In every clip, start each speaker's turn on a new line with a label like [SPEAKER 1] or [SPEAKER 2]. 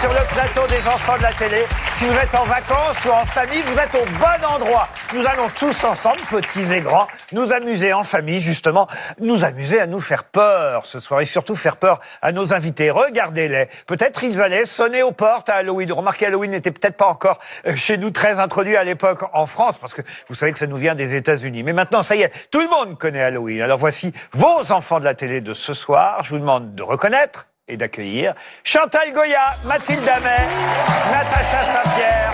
[SPEAKER 1] Sur le plateau des enfants de la télé. Si vous êtes en vacances ou en famille, vous êtes au bon endroit. Nous allons tous ensemble, petits et grands, nous amuser en famille, justement, nous amuser à nous faire peur ce soir et surtout faire peur à nos invités. Regardez-les. Peut-être ils allaient sonner aux portes à Halloween. Remarquez, Halloween n'était peut-être pas encore chez nous très introduit à l'époque en France parce que vous savez que ça nous vient des États-Unis. Mais maintenant, ça y est, tout le monde connaît Halloween. Alors voici vos enfants de la télé de ce soir. Je vous demande de reconnaître et d'accueillir Chantal Goya, Mathilde Amet, Natacha Saint-Pierre,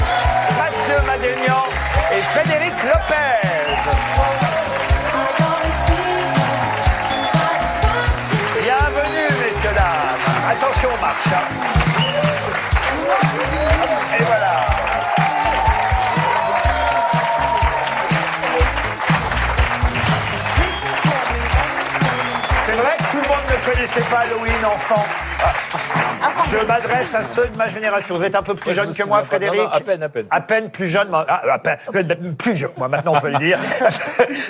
[SPEAKER 1] Mathieu Madénian et Frédéric Lopez. Bienvenue, messieurs, dames. Attention aux marches. Et voilà. C'est vrai que tout le monde ne connaissait pas Halloween, enfant. Je m'adresse à ceux de ma génération. Vous êtes un peu plus jeune que moi, Frédéric.
[SPEAKER 2] Non, à peine.
[SPEAKER 1] À peine plus jeune. À peine, plus jeune. Moi, maintenant, on peut le dire.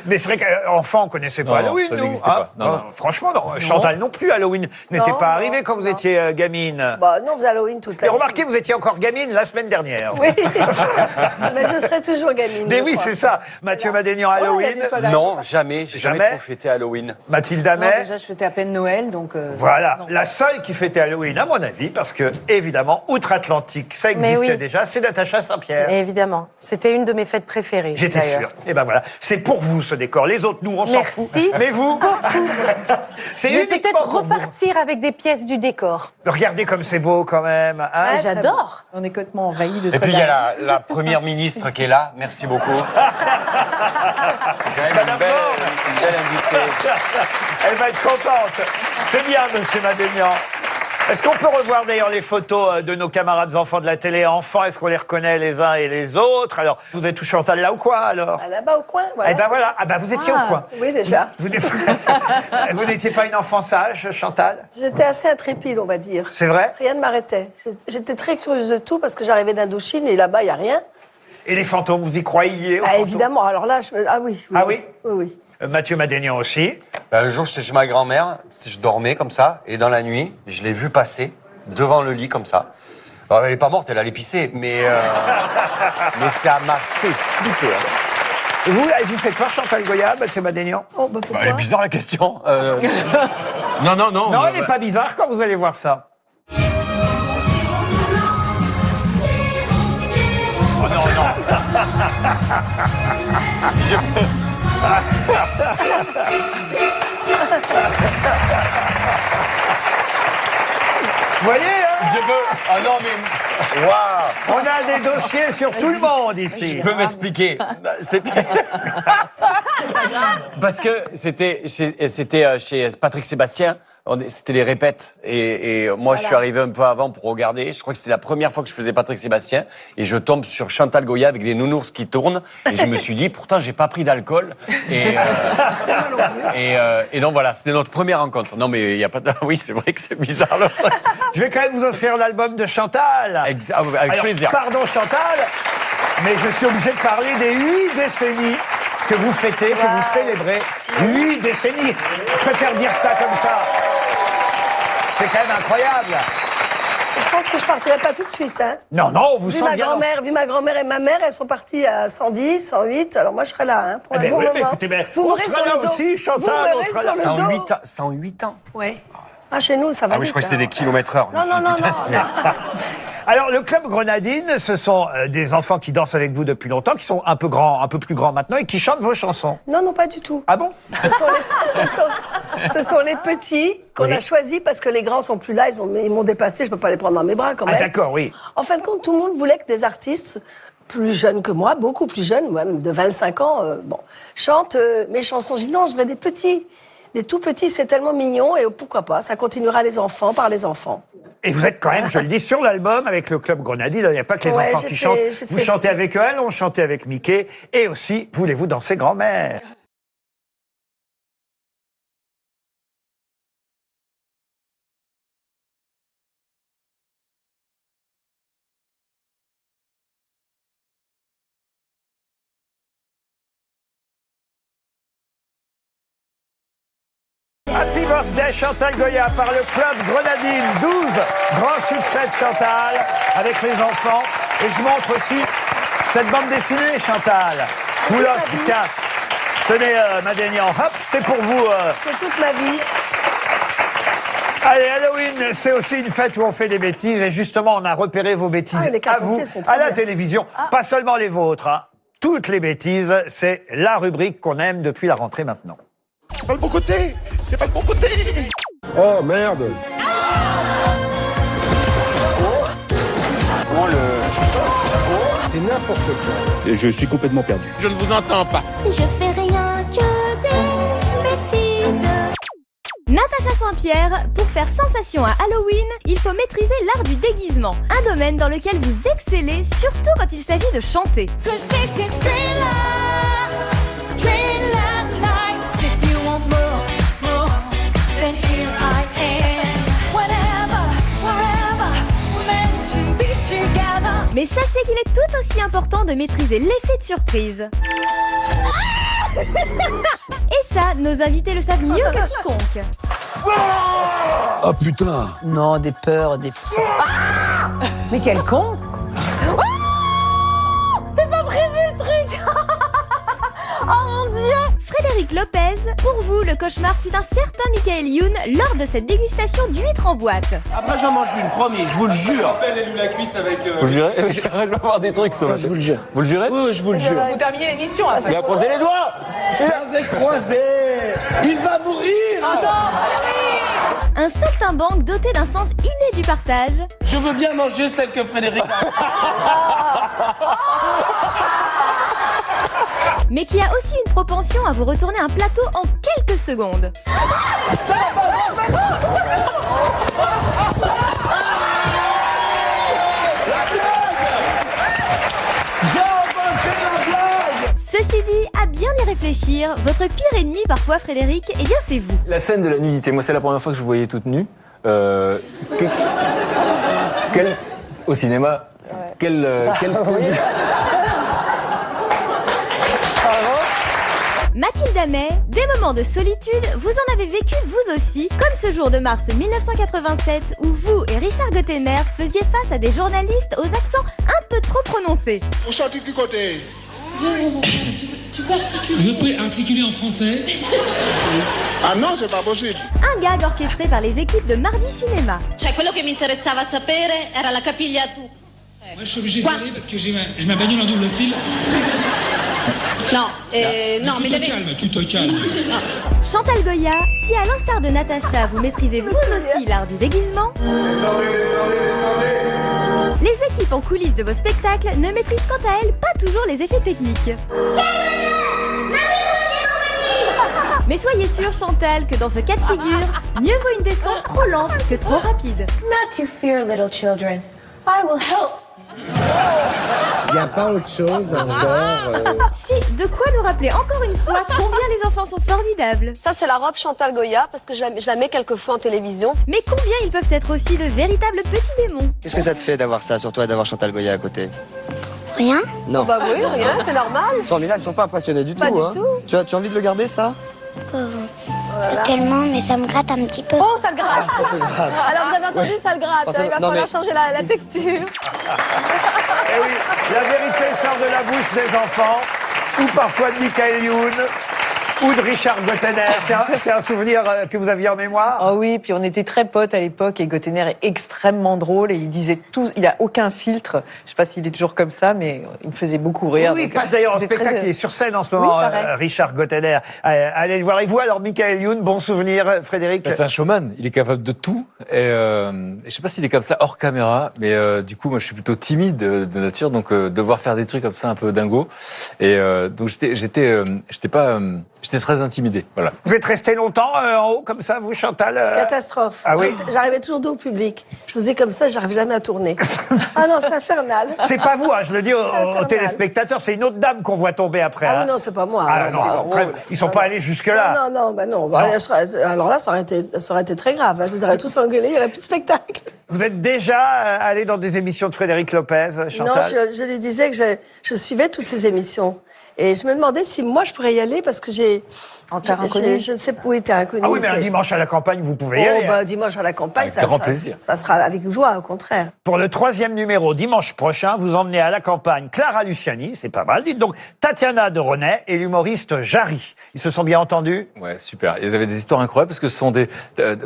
[SPEAKER 1] Mais c'est vrai qu'enfant, on ne connaissait pas Halloween, nous.
[SPEAKER 2] Pas. Non.
[SPEAKER 1] Franchement, non. Chantal non plus. Halloween n'était pas arrivé quand vous étiez gamine.
[SPEAKER 3] Bah, non, vous Halloween toute la
[SPEAKER 1] Et
[SPEAKER 3] vie.
[SPEAKER 1] remarquez, vous étiez encore gamine la semaine dernière.
[SPEAKER 3] Oui, mais je serai toujours gamine.
[SPEAKER 1] Mais oui, c'est ça. Mathieu Madénian, Halloween.
[SPEAKER 4] Non, jamais. J'ai jamais trop fêté Halloween.
[SPEAKER 1] Mathilde
[SPEAKER 5] Non,
[SPEAKER 1] Amet.
[SPEAKER 5] déjà, je fêtais à peine Noël, donc...
[SPEAKER 1] Voilà,
[SPEAKER 5] non.
[SPEAKER 1] la seule qui fêtait Halloween, à mon avis, parce que, évidemment, outre-Atlantique, ça existait déjà, c'est Natacha Saint-Pierre.
[SPEAKER 6] Évidemment, c'était une de mes fêtes préférées.
[SPEAKER 1] J'étais sûr. Et ben voilà, c'est pour vous ce décor. Les autres, nous, on s'en fout.
[SPEAKER 6] Merci.
[SPEAKER 1] Mais vous, c'est
[SPEAKER 6] Je vais
[SPEAKER 1] uniquement
[SPEAKER 6] peut-être
[SPEAKER 1] pour vous.
[SPEAKER 6] repartir avec des pièces du décor.
[SPEAKER 1] Regardez comme c'est beau quand même. Hein.
[SPEAKER 6] Ah, j'adore.
[SPEAKER 5] On est complètement envahis de
[SPEAKER 4] Et puis il y a la première ministre qui est là. Merci beaucoup. C'est quand même une belle invitée.
[SPEAKER 1] Elle va être contente. C'est bien, monsieur Madénian. Est-ce qu'on peut revoir d'ailleurs les photos de nos camarades enfants de la télé enfants? Est-ce qu'on les reconnaît les uns et les autres? Alors, vous êtes tous Chantal là ou quoi alors?
[SPEAKER 3] Ah, là-bas au coin, voilà.
[SPEAKER 1] Eh ben voilà, ah ben vous étiez au coin.
[SPEAKER 3] Oui, déjà.
[SPEAKER 1] Vous n'étiez pas une enfant sage, Chantal?
[SPEAKER 3] J'étais assez intrépide, on va dire.
[SPEAKER 1] C'est vrai?
[SPEAKER 3] Rien ne m'arrêtait. J'étais très curieuse de tout parce que j'arrivais d'Indochine et là-bas, il n'y a rien.
[SPEAKER 1] Et les fantômes, vous y croyez aux
[SPEAKER 3] Ah,
[SPEAKER 1] fantômes?
[SPEAKER 3] évidemment. Alors là, ah oui.
[SPEAKER 1] Ah oui?
[SPEAKER 3] Oui, oui.
[SPEAKER 1] Mathieu Madénian aussi.
[SPEAKER 4] Ben, un jour, j'étais chez ma grand-mère. Je dormais comme ça. Et dans la nuit, je l'ai vue passer devant le lit comme ça. Alors, elle n'est pas morte, elle allait pisser. Mais ça m'a fait flipper. Hein.
[SPEAKER 1] Vous, elle vous fait peur, Chantal Goya, Mathieu Madénian?
[SPEAKER 3] Oh, bah, pourquoi
[SPEAKER 4] Elle est bizarre la question. Non.
[SPEAKER 1] Non, elle n'est pas bizarre quand vous allez voir ça. Oh non, non. Vous voyez, hein?
[SPEAKER 4] Je peux. Ah non, mais. Waouh!
[SPEAKER 1] On a des dossiers sur tout le monde ici.
[SPEAKER 4] Je peux m'expliquer. C'était. Parce que c'était chez Patrick Sébastien. C'était les répètes. Et moi, je suis arrivé un peu avant pour regarder. Je crois que c'était la première fois que je faisais Patrick Sébastien. Et je tombe sur Chantal Goya avec des nounours qui tournent. Et je me suis dit, pourtant, j'ai pas pris d'alcool. Et donc voilà, c'était notre première rencontre. Non, mais il n'y a pas de... Oui, c'est vrai que c'est bizarre. Le truc.
[SPEAKER 1] Je vais quand même vous offrir l'album de Chantal.
[SPEAKER 4] Avec
[SPEAKER 1] Alors,
[SPEAKER 4] plaisir.
[SPEAKER 1] Pardon, Chantal, mais je suis obligé de parler des 8 décennies que vous fêtez, que vous célébrez. 8 décennies. Je préfère dire ça comme ça. C'est quand même incroyable.
[SPEAKER 3] Je pense que je partirai pas tout de suite. Hein.
[SPEAKER 1] Non, on vous sent bien.
[SPEAKER 3] Vu ma grand-mère et ma mère, elles sont parties à 110, 108. Alors moi, je serai là hein, pour un
[SPEAKER 1] Ben
[SPEAKER 3] bon
[SPEAKER 1] oui, mais
[SPEAKER 3] moment.
[SPEAKER 1] écoutez, ben,
[SPEAKER 3] Vous
[SPEAKER 1] on
[SPEAKER 3] m'aurez
[SPEAKER 1] sera
[SPEAKER 3] sur
[SPEAKER 1] là
[SPEAKER 3] le dos.
[SPEAKER 1] aussi, Chantal,
[SPEAKER 3] Vous
[SPEAKER 1] on
[SPEAKER 3] m'aurez
[SPEAKER 1] sera
[SPEAKER 3] sur
[SPEAKER 1] là.
[SPEAKER 3] le dos.
[SPEAKER 4] 108 ans.
[SPEAKER 3] Oui. Ah, chez nous, ça va
[SPEAKER 4] Ah oui, je
[SPEAKER 3] vite,
[SPEAKER 4] crois que c'est
[SPEAKER 3] hein.
[SPEAKER 4] des kilomètres-heure.
[SPEAKER 3] Non.
[SPEAKER 1] Alors, le Club Grenadine, ce sont des enfants qui dansent avec vous depuis longtemps, qui sont un peu plus grands maintenant et qui chantent vos chansons.
[SPEAKER 3] Non, pas du tout.
[SPEAKER 1] Ah bon?
[SPEAKER 3] Ce sont les petits qu'on a choisis parce que les grands sont plus là, ils m'ont dépassé, je peux pas les prendre dans mes bras quand même.
[SPEAKER 1] Ah d'accord, oui.
[SPEAKER 3] En fin de compte, tout le monde voulait que des artistes plus jeunes que moi, beaucoup plus jeunes, même de 25 ans, chantent mes chansons. Je dis non, je veux des petits. Des tout petits, c'est tellement mignon et pourquoi pas, ça continuera par les enfants.
[SPEAKER 1] Et vous êtes quand même, je le dis, sur l'album avec le Club Grenadine. Il n'y a pas que les enfants qui chantent. Vous chantez avec eux, on chantait avec Mickey. Et aussi, voulez-vous danser grand-mère? Happy Birthday Chantal Goya par le Club Grenadine. 12 grands succès de Chantal avec les enfants. Et je montre aussi cette bande dessinée, Chantal. Koulos du 4. Tenez, Madénian, hop, c'est pour vous.
[SPEAKER 3] C'est toute ma vie.
[SPEAKER 1] Allez, Halloween, c'est aussi une fête où on fait des bêtises. Et justement, on a repéré vos bêtises
[SPEAKER 3] les
[SPEAKER 1] à
[SPEAKER 3] carpentiers
[SPEAKER 1] vous,
[SPEAKER 3] sont très
[SPEAKER 1] à la
[SPEAKER 3] bien.
[SPEAKER 1] télévision. Pas seulement les vôtres. Hein. Toutes les bêtises, c'est la rubrique qu'on aime depuis la rentrée maintenant.
[SPEAKER 2] C'est pas le bon côté. C'est pas le bon côté.
[SPEAKER 7] Oh merde. C'est n'importe quoi.
[SPEAKER 8] Je suis complètement perdu.
[SPEAKER 2] Je ne vous entends pas.
[SPEAKER 9] Je fais rien que des bêtises. Natacha Saint-Pierre, pour faire sensation à Halloween, il faut maîtriser l'art du déguisement, un domaine dans lequel vous excellez, surtout quand il s'agit de chanter. Mais sachez qu'il est tout aussi important de maîtriser l'effet de surprise. Et ça, nos invités le savent mieux que quiconque.
[SPEAKER 2] Oh putain.
[SPEAKER 5] Non, des peurs, des peurs. Mais quel con!
[SPEAKER 9] C'est pas prévu le truc. Oh mon Dieu! Frédéric Lopez, pour vous, le cauchemar fut un certain Michael Youn lors de cette dégustation d'huîtres en boîte.
[SPEAKER 4] Après, j'en mange une, promis, je vous le jure.
[SPEAKER 8] Vous jurez? Oui, c'est vrai, je vais avoir des trucs sur la tête. Je vous le jure. Vous le jurez?
[SPEAKER 4] Oui, je vous le jure.
[SPEAKER 5] Vous terminez l'émission après.
[SPEAKER 8] Il a croisé les doigts.
[SPEAKER 4] J'avais croisé. Il va mourir.
[SPEAKER 9] Un saltimbanque doté d'un sens inné du partage.
[SPEAKER 4] Je veux bien manger celle que Frédéric a.
[SPEAKER 9] Mais qui a aussi une propension à vous retourner un plateau en quelques secondes. Ceci dit, à bien y réfléchir, votre pire ennemi parfois, Frédéric, eh bien c'est vous.
[SPEAKER 8] La scène de la nudité, moi c'est la première fois que je vous voyais toute nue. Au cinéma, quelle position...
[SPEAKER 9] Mathilde Amet, des moments de solitude, vous en avez vécu vous aussi, comme ce jour de mars 1987 où vous et Richard Gottener faisiez face à des journalistes aux accents un peu trop prononcés.
[SPEAKER 2] Vous chantez du côté.
[SPEAKER 10] Tu peux articuler. Je peux articuler en français.
[SPEAKER 2] Ah non, c'est pas possible.
[SPEAKER 9] Un gag orchestré par les équipes de Mardi Cinéma.
[SPEAKER 11] Cioè, quello che mi interessava sapere era la capigliatura.
[SPEAKER 10] Moi, je suis obligé d'aller parce que j'ai ma bagnole en double fil.
[SPEAKER 11] No, no,
[SPEAKER 10] tu te calmes, tu te calmes.
[SPEAKER 9] Chantal Goya, si à l'instar de Natacha, vous maîtrisez vous aussi l'art du déguisement, les équipes en coulisses de vos spectacles ne maîtrisent quant à elles pas toujours les effets techniques. Mais soyez sûrs, Chantal, que dans ce cas de figure, mieux vaut une descente trop lente que trop rapide.
[SPEAKER 5] Not to fear, little children. I will help.
[SPEAKER 7] Il n'y a pas autre chose dans le corps.
[SPEAKER 9] Si, de quoi nous rappeler encore une fois combien les enfants sont formidables.
[SPEAKER 6] Ça, c'est la robe Chantal Goya, parce que je la mets quelquefois en télévision.
[SPEAKER 9] Mais combien ils peuvent être aussi de véritables petits démons.
[SPEAKER 12] Qu'est-ce que ça te fait d'avoir ça sur toi et d'avoir Chantal Goya à côté?
[SPEAKER 9] Rien?
[SPEAKER 12] Non.
[SPEAKER 6] Bah oui, rien, c'est normal.
[SPEAKER 12] Formidable, ils ne sont pas impressionnés du
[SPEAKER 6] Pas
[SPEAKER 12] tout.
[SPEAKER 6] du
[SPEAKER 12] Hein.
[SPEAKER 6] tout.
[SPEAKER 12] Tu as envie de le garder, ça?
[SPEAKER 9] Pas tellement, mais ça me gratte un petit peu.
[SPEAKER 6] Oh, ça le gratte.
[SPEAKER 12] C'est grave.
[SPEAKER 6] Alors vous avez entendu, ça le gratte.
[SPEAKER 12] Forcément.
[SPEAKER 6] Il va
[SPEAKER 12] Non,
[SPEAKER 6] falloir
[SPEAKER 12] mais-
[SPEAKER 6] changer la texture.
[SPEAKER 1] Eh oui, la vérité sort de la bouche des enfants, ou parfois de Michael Youn, ou de Richard Gottener. C'est un souvenir que vous aviez en mémoire?
[SPEAKER 5] Ah oui, puis on était très potes à l'époque et Gottener est extrêmement drôle et il disait tout, il a aucun filtre. Je sais pas s'il est toujours comme ça, mais il me faisait beaucoup rire.
[SPEAKER 1] Oui, il
[SPEAKER 5] donc,
[SPEAKER 1] passe d'ailleurs en
[SPEAKER 5] c'est
[SPEAKER 1] spectacle,
[SPEAKER 5] très-
[SPEAKER 1] il est sur scène en ce moment,
[SPEAKER 5] Oui, pareil.
[SPEAKER 1] Richard Gottener. Allez le voir. Et vous alors, Michael Youn, bon souvenir, Frédéric?
[SPEAKER 8] C'est un showman, il est capable de tout. Et je sais pas s'il est comme ça hors caméra, mais du coup, moi, je suis plutôt timide de nature, donc devoir faire des trucs comme ça un peu dingo. Et donc j'étais très intimidé. Voilà.
[SPEAKER 1] Vous êtes resté longtemps en haut comme ça, vous, Chantal?
[SPEAKER 3] Catastrophe.
[SPEAKER 1] Ah oui.
[SPEAKER 3] J'arrivais toujours dos au public. Je faisais comme ça, j'arrivais jamais à tourner. Ah non, c'est infernal.
[SPEAKER 1] C'est pas vous, hein, je le dis aux
[SPEAKER 3] Infernal.
[SPEAKER 1] téléspectateurs, c'est une autre dame qu'on voit tomber après.
[SPEAKER 3] Ah
[SPEAKER 1] hein.
[SPEAKER 3] oui, non, c'est pas moi.
[SPEAKER 1] Ah non,
[SPEAKER 3] C'est
[SPEAKER 1] après,
[SPEAKER 3] drôle.
[SPEAKER 1] ils sont pas allés jusque-là.
[SPEAKER 3] Non, bah non. Alors là, ça aurait été très grave. Hein. Je les aurais tous engueulés, il n'y aurait plus de spectacle.
[SPEAKER 1] Vous êtes déjà allé dans des émissions de Frédéric Lopez, Chantal?
[SPEAKER 3] Non, je lui disais que je suivais toutes ces émissions. Et je me demandais si moi je pourrais y aller parce que j'ai.
[SPEAKER 5] En terre inconnue.
[SPEAKER 3] Je ne sais pas où était inconnu.
[SPEAKER 1] Ah oui, mais un dimanche à la campagne, vous pouvez y aller.
[SPEAKER 3] Bah, dimanche à la campagne,
[SPEAKER 8] Avec grand plaisir.
[SPEAKER 3] ça sera avec joie, au contraire.
[SPEAKER 1] Pour le 3e numéro, dimanche prochain, vous emmenez à la campagne Clara Luciani, c'est pas mal, dites donc, Tatiana de René et l'humoriste Jarry. Ils se sont bien entendus?
[SPEAKER 8] Ouais, super. Ils avaient des histoires incroyables parce que ce sont des...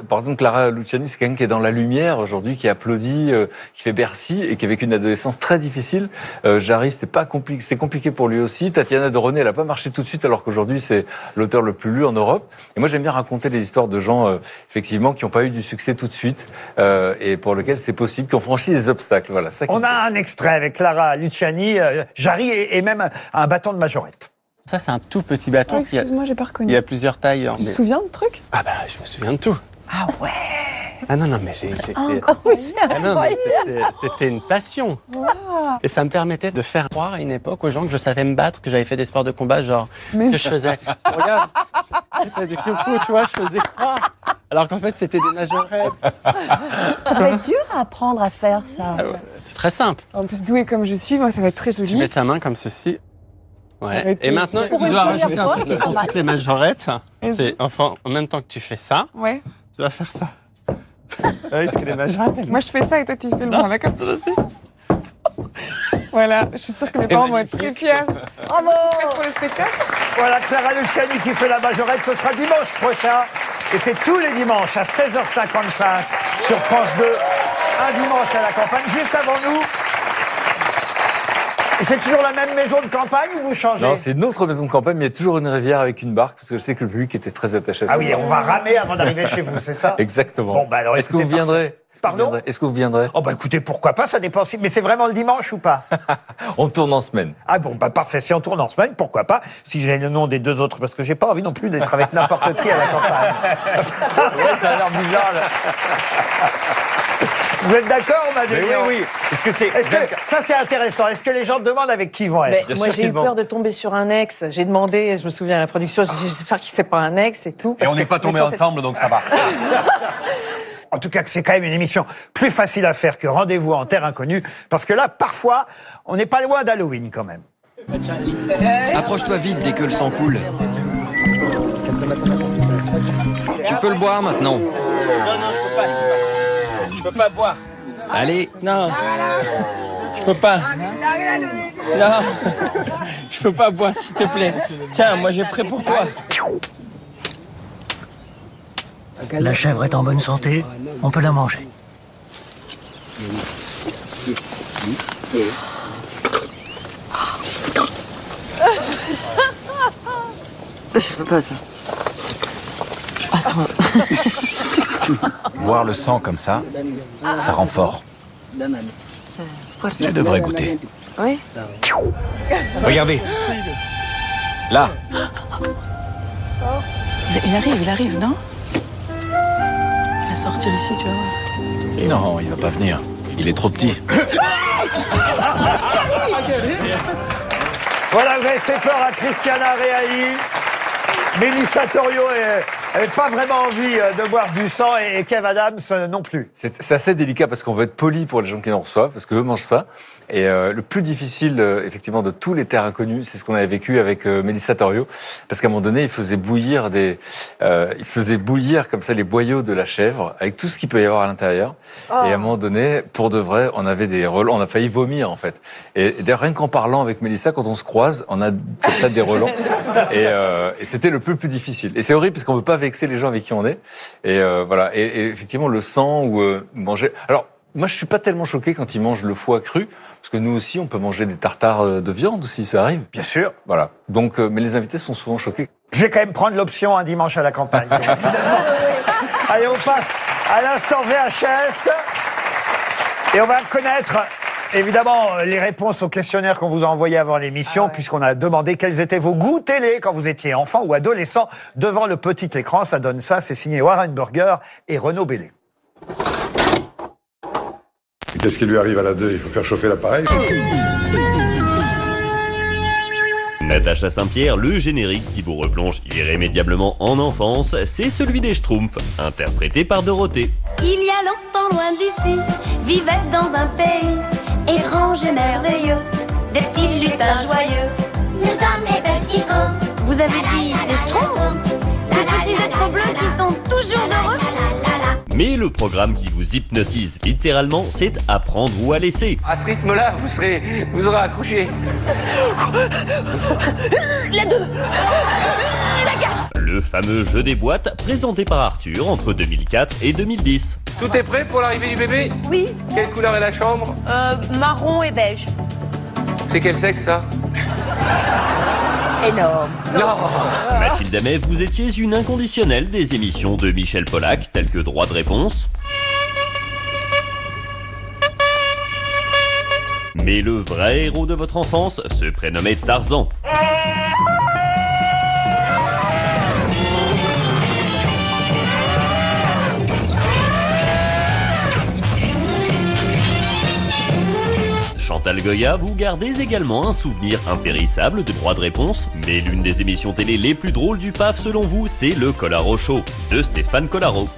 [SPEAKER 8] par exemple, Clara Luciani, c'est quelqu'un qui est dans la lumière aujourd'hui, qui applaudit, qui fait Bercy et qui a vécu une adolescence très difficile. Jarry, c'était compliqué pour lui aussi. Tatiana de René, elle n'a pas marché tout de suite alors qu'aujourd'hui, c'est l'auteur le plus lu en Europe. Et moi, j'aime bien raconter les histoires de gens, effectivement, qui n'ont pas eu du succès tout de suite et pour lesquels c'est possible, qui ont franchi des obstacles. Voilà. Ça
[SPEAKER 1] On a un extrait avec Clara Luciani, Jarry et même un bâton de majorette.
[SPEAKER 13] Ça, c'est un tout petit bâton.
[SPEAKER 14] Excuse-moi, j'ai pas reconnu.
[SPEAKER 13] Il y a plusieurs tailles.
[SPEAKER 14] Tu te souviens de truc?
[SPEAKER 13] Ah bah, je me souviens de tout.
[SPEAKER 14] Ah ouais.
[SPEAKER 13] Ah non, mais c'était... C'était une passion.
[SPEAKER 14] Wow.
[SPEAKER 13] Et ça me permettait de faire croire à une époque aux gens que je savais me battre, que j'avais fait des sports de combat, genre, ce que je faisais. Regarde, j'ai fait du kung-fu, tu vois, je faisais croire. Alors qu'en fait, c'était des majorettes.
[SPEAKER 14] Ça va être dur à apprendre à faire ça.
[SPEAKER 13] C'est très simple.
[SPEAKER 14] En plus, douée comme je suis, moi, ça va être très joli.
[SPEAKER 13] Tu mets ta main comme ceci. Ouais.
[SPEAKER 14] Arrêtez.
[SPEAKER 13] Et maintenant, tu dois rajouter un truc sur toutes les majorettes. C'est, enfin, en même temps que tu fais ça,
[SPEAKER 14] ouais.
[SPEAKER 13] Tu vas faire ça. Oui, parce que les majorettes,
[SPEAKER 14] moi, je fais ça et toi, tu fais le branle, d'accord? Voilà, je suis sûre que mes parents vont être très fiers. Bravo! Pour le spectacle.
[SPEAKER 1] Voilà, Clara Luciani qui fait la majorette, ce sera dimanche prochain. Et c'est tous les dimanches à 16h55 sur France 2. Un dimanche à la campagne, juste avant nous. Et c'est toujours la même maison de campagne ou vous changez?
[SPEAKER 8] Non, c'est une autre maison de campagne, mais il y a toujours une rivière avec une barque, parce que je sais que le public était très attaché à ça.
[SPEAKER 1] Ah oui, on va ramer avant d'arriver chez vous, c'est ça?
[SPEAKER 8] Exactement.
[SPEAKER 1] Bon, bah alors,
[SPEAKER 8] est-ce que vous viendrez?
[SPEAKER 1] Pardon?
[SPEAKER 8] Est-ce que vous viendrez?
[SPEAKER 1] Oh bah écoutez, pourquoi pas, ça dépend si... Mais c'est vraiment le dimanche ou pas?
[SPEAKER 8] On tourne en semaine.
[SPEAKER 1] Ah bon, bah parfait, si on tourne en semaine, pourquoi pas? Si j'ai le nom des deux autres, parce que j'ai pas envie non plus d'être avec n'importe qui à la campagne.
[SPEAKER 4] Ça a l'air bizarre, là.
[SPEAKER 1] Vous êtes d'accord, Madeleine?
[SPEAKER 4] Oui. Est-ce que
[SPEAKER 1] ça, c'est intéressant. Est-ce que les gens demandent avec qui ils vont être?
[SPEAKER 5] Mais moi, j'ai eu peur de tomber sur un ex. J'ai demandé, je me souviens à la production, j'espère qu'il c'est pas un ex et tout.
[SPEAKER 4] Et on n'est pas tombés ensemble, donc ça va.
[SPEAKER 1] En tout cas, que c'est quand même une émission plus facile à faire que Rendez-vous en Terre Inconnue, parce que là, parfois, on n'est pas loin d'Halloween quand même.
[SPEAKER 15] Approche-toi vite dès que le sang coule. Tu peux le boire maintenant.
[SPEAKER 16] Non, je peux pas. Je peux pas boire.
[SPEAKER 15] Allez.
[SPEAKER 16] Non. Je peux pas. Non. Je peux pas boire, s'il te plaît. Tiens, moi j'ai pris pour toi.
[SPEAKER 17] La chèvre est en bonne santé, on peut la manger.
[SPEAKER 12] Je peux pas ça.
[SPEAKER 15] Attends.
[SPEAKER 18] Boire le sang comme ça rend fort. Tu devrais goûter.
[SPEAKER 15] Oui.
[SPEAKER 18] Regardez. Là.
[SPEAKER 15] Il arrive, non? Il va sortir ici, tu vas voir.
[SPEAKER 18] Non, il va pas venir. Il est trop petit.
[SPEAKER 1] Voilà, vous avez fait peur à Christiana Reali. Mélissa Torio n'avait pas vraiment envie de boire du sang et Kev Adams non plus.
[SPEAKER 8] C'est assez délicat parce qu'on veut être poli pour les gens qui nous reçoivent, parce qu'eux mangent ça. Et le plus difficile, effectivement, de tous les terres inconnues, c'est ce qu'on avait vécu avec Mélissa Torio, parce qu'à un moment donné, il faisait bouillir comme ça les boyaux de la chèvre, avec tout ce qu'il peut y avoir à l'intérieur. Oh. Et à un moment donné, pour de vrai, on avait des relents, on a failli vomir en fait. Et d'ailleurs, rien qu'en parlant avec Mélissa, quand on se croise, on a comme ça des relents. Et c'était le plus difficile. Et c'est horrible parce qu'on veut pas vexer les gens avec qui on est. Et voilà. Et effectivement, le sang ou manger. Alors, moi, je suis pas tellement choqué quand ils mangent le foie cru, parce que nous aussi, on peut manger des tartares de viande aussi, ça arrive.
[SPEAKER 1] Bien sûr.
[SPEAKER 8] Voilà. Donc, mais les invités sont souvent choqués.
[SPEAKER 1] Je vais quand même prendre l'option un dimanche à la campagne. Allez, on passe à l'instant VHS. Et on va connaître, évidemment, les réponses aux questionnaires qu'on vous a envoyés avant l'émission, puisqu'on a demandé quels étaient vos goûts télé quand vous étiez enfant ou adolescent devant le petit écran. Ça donne ça, c'est signé Warren Burger et Renaud Bellé.
[SPEAKER 19] Qu'est-ce qui lui arrive à la 2? Il faut faire chauffer l'appareil.
[SPEAKER 20] Natacha Saint-Pierre, le générique qui vous replonge irrémédiablement en enfance, c'est celui des Schtroumpfs, interprété par Dorothée.
[SPEAKER 9] Il y a longtemps loin d'ici, matin joyeux.
[SPEAKER 21] Nous sommes les petits schtroumpfs.
[SPEAKER 9] Vous avez dit les schtroumpfs? Ces petits êtres bleus qui sont toujours heureux?
[SPEAKER 20] Mais le programme qui vous hypnotise littéralement, c'est à prendre ou à laisser.
[SPEAKER 16] À ce rythme-là, vous aurez accouché.
[SPEAKER 9] La 2. La 4.
[SPEAKER 20] Le fameux jeu des boîtes présenté par Arthur entre 2004 et 2010.
[SPEAKER 16] Tout est prêt pour l'arrivée du bébé?
[SPEAKER 9] Oui.
[SPEAKER 16] Quelle couleur est la chambre?
[SPEAKER 9] Marron et beige.
[SPEAKER 16] C'est quel sexe, ça?
[SPEAKER 9] Énorme.
[SPEAKER 16] Non.
[SPEAKER 20] Mathilde Amet, vous étiez une inconditionnelle des émissions de Michel Polac, telles que Droit de réponse. Mais le vrai héros de votre enfance se prénommait Tarzan. Chantal Goya, vous gardez également un souvenir impérissable de Droit de réponse, mais l'une des émissions télé les plus drôles du PAF selon vous, c'est le Collaro Show de Stéphane Collaro.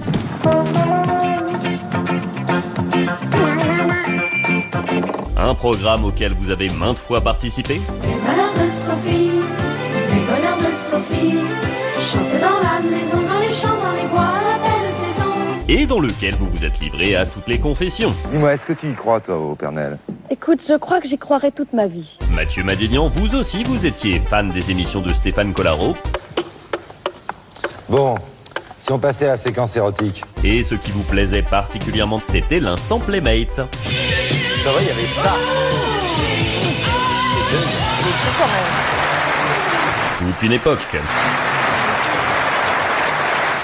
[SPEAKER 20] Un programme auquel vous avez maintes fois participé.
[SPEAKER 21] Les malheurs de Sophie, les bonheurs de Sophie, chante dans la maison, dans les champs, dans les bois, la belle saison.
[SPEAKER 20] Et dans lequel vous vous êtes livré à toutes les confessions.
[SPEAKER 22] Dis-moi, est-ce que tu y crois, toi, au Père Noël?
[SPEAKER 23] Écoute, je crois que j'y croirai toute ma vie.
[SPEAKER 20] Mathieu Madénian, vous aussi, vous étiez fan des émissions de Stéphane Collaro.
[SPEAKER 22] Bon, si on passait à la séquence érotique.
[SPEAKER 20] Et ce qui vous plaisait particulièrement, c'était l'instant Playmate.
[SPEAKER 4] Ça va, il y avait ça. C'était dingue. C'est fou quand même.
[SPEAKER 20] Toute une époque.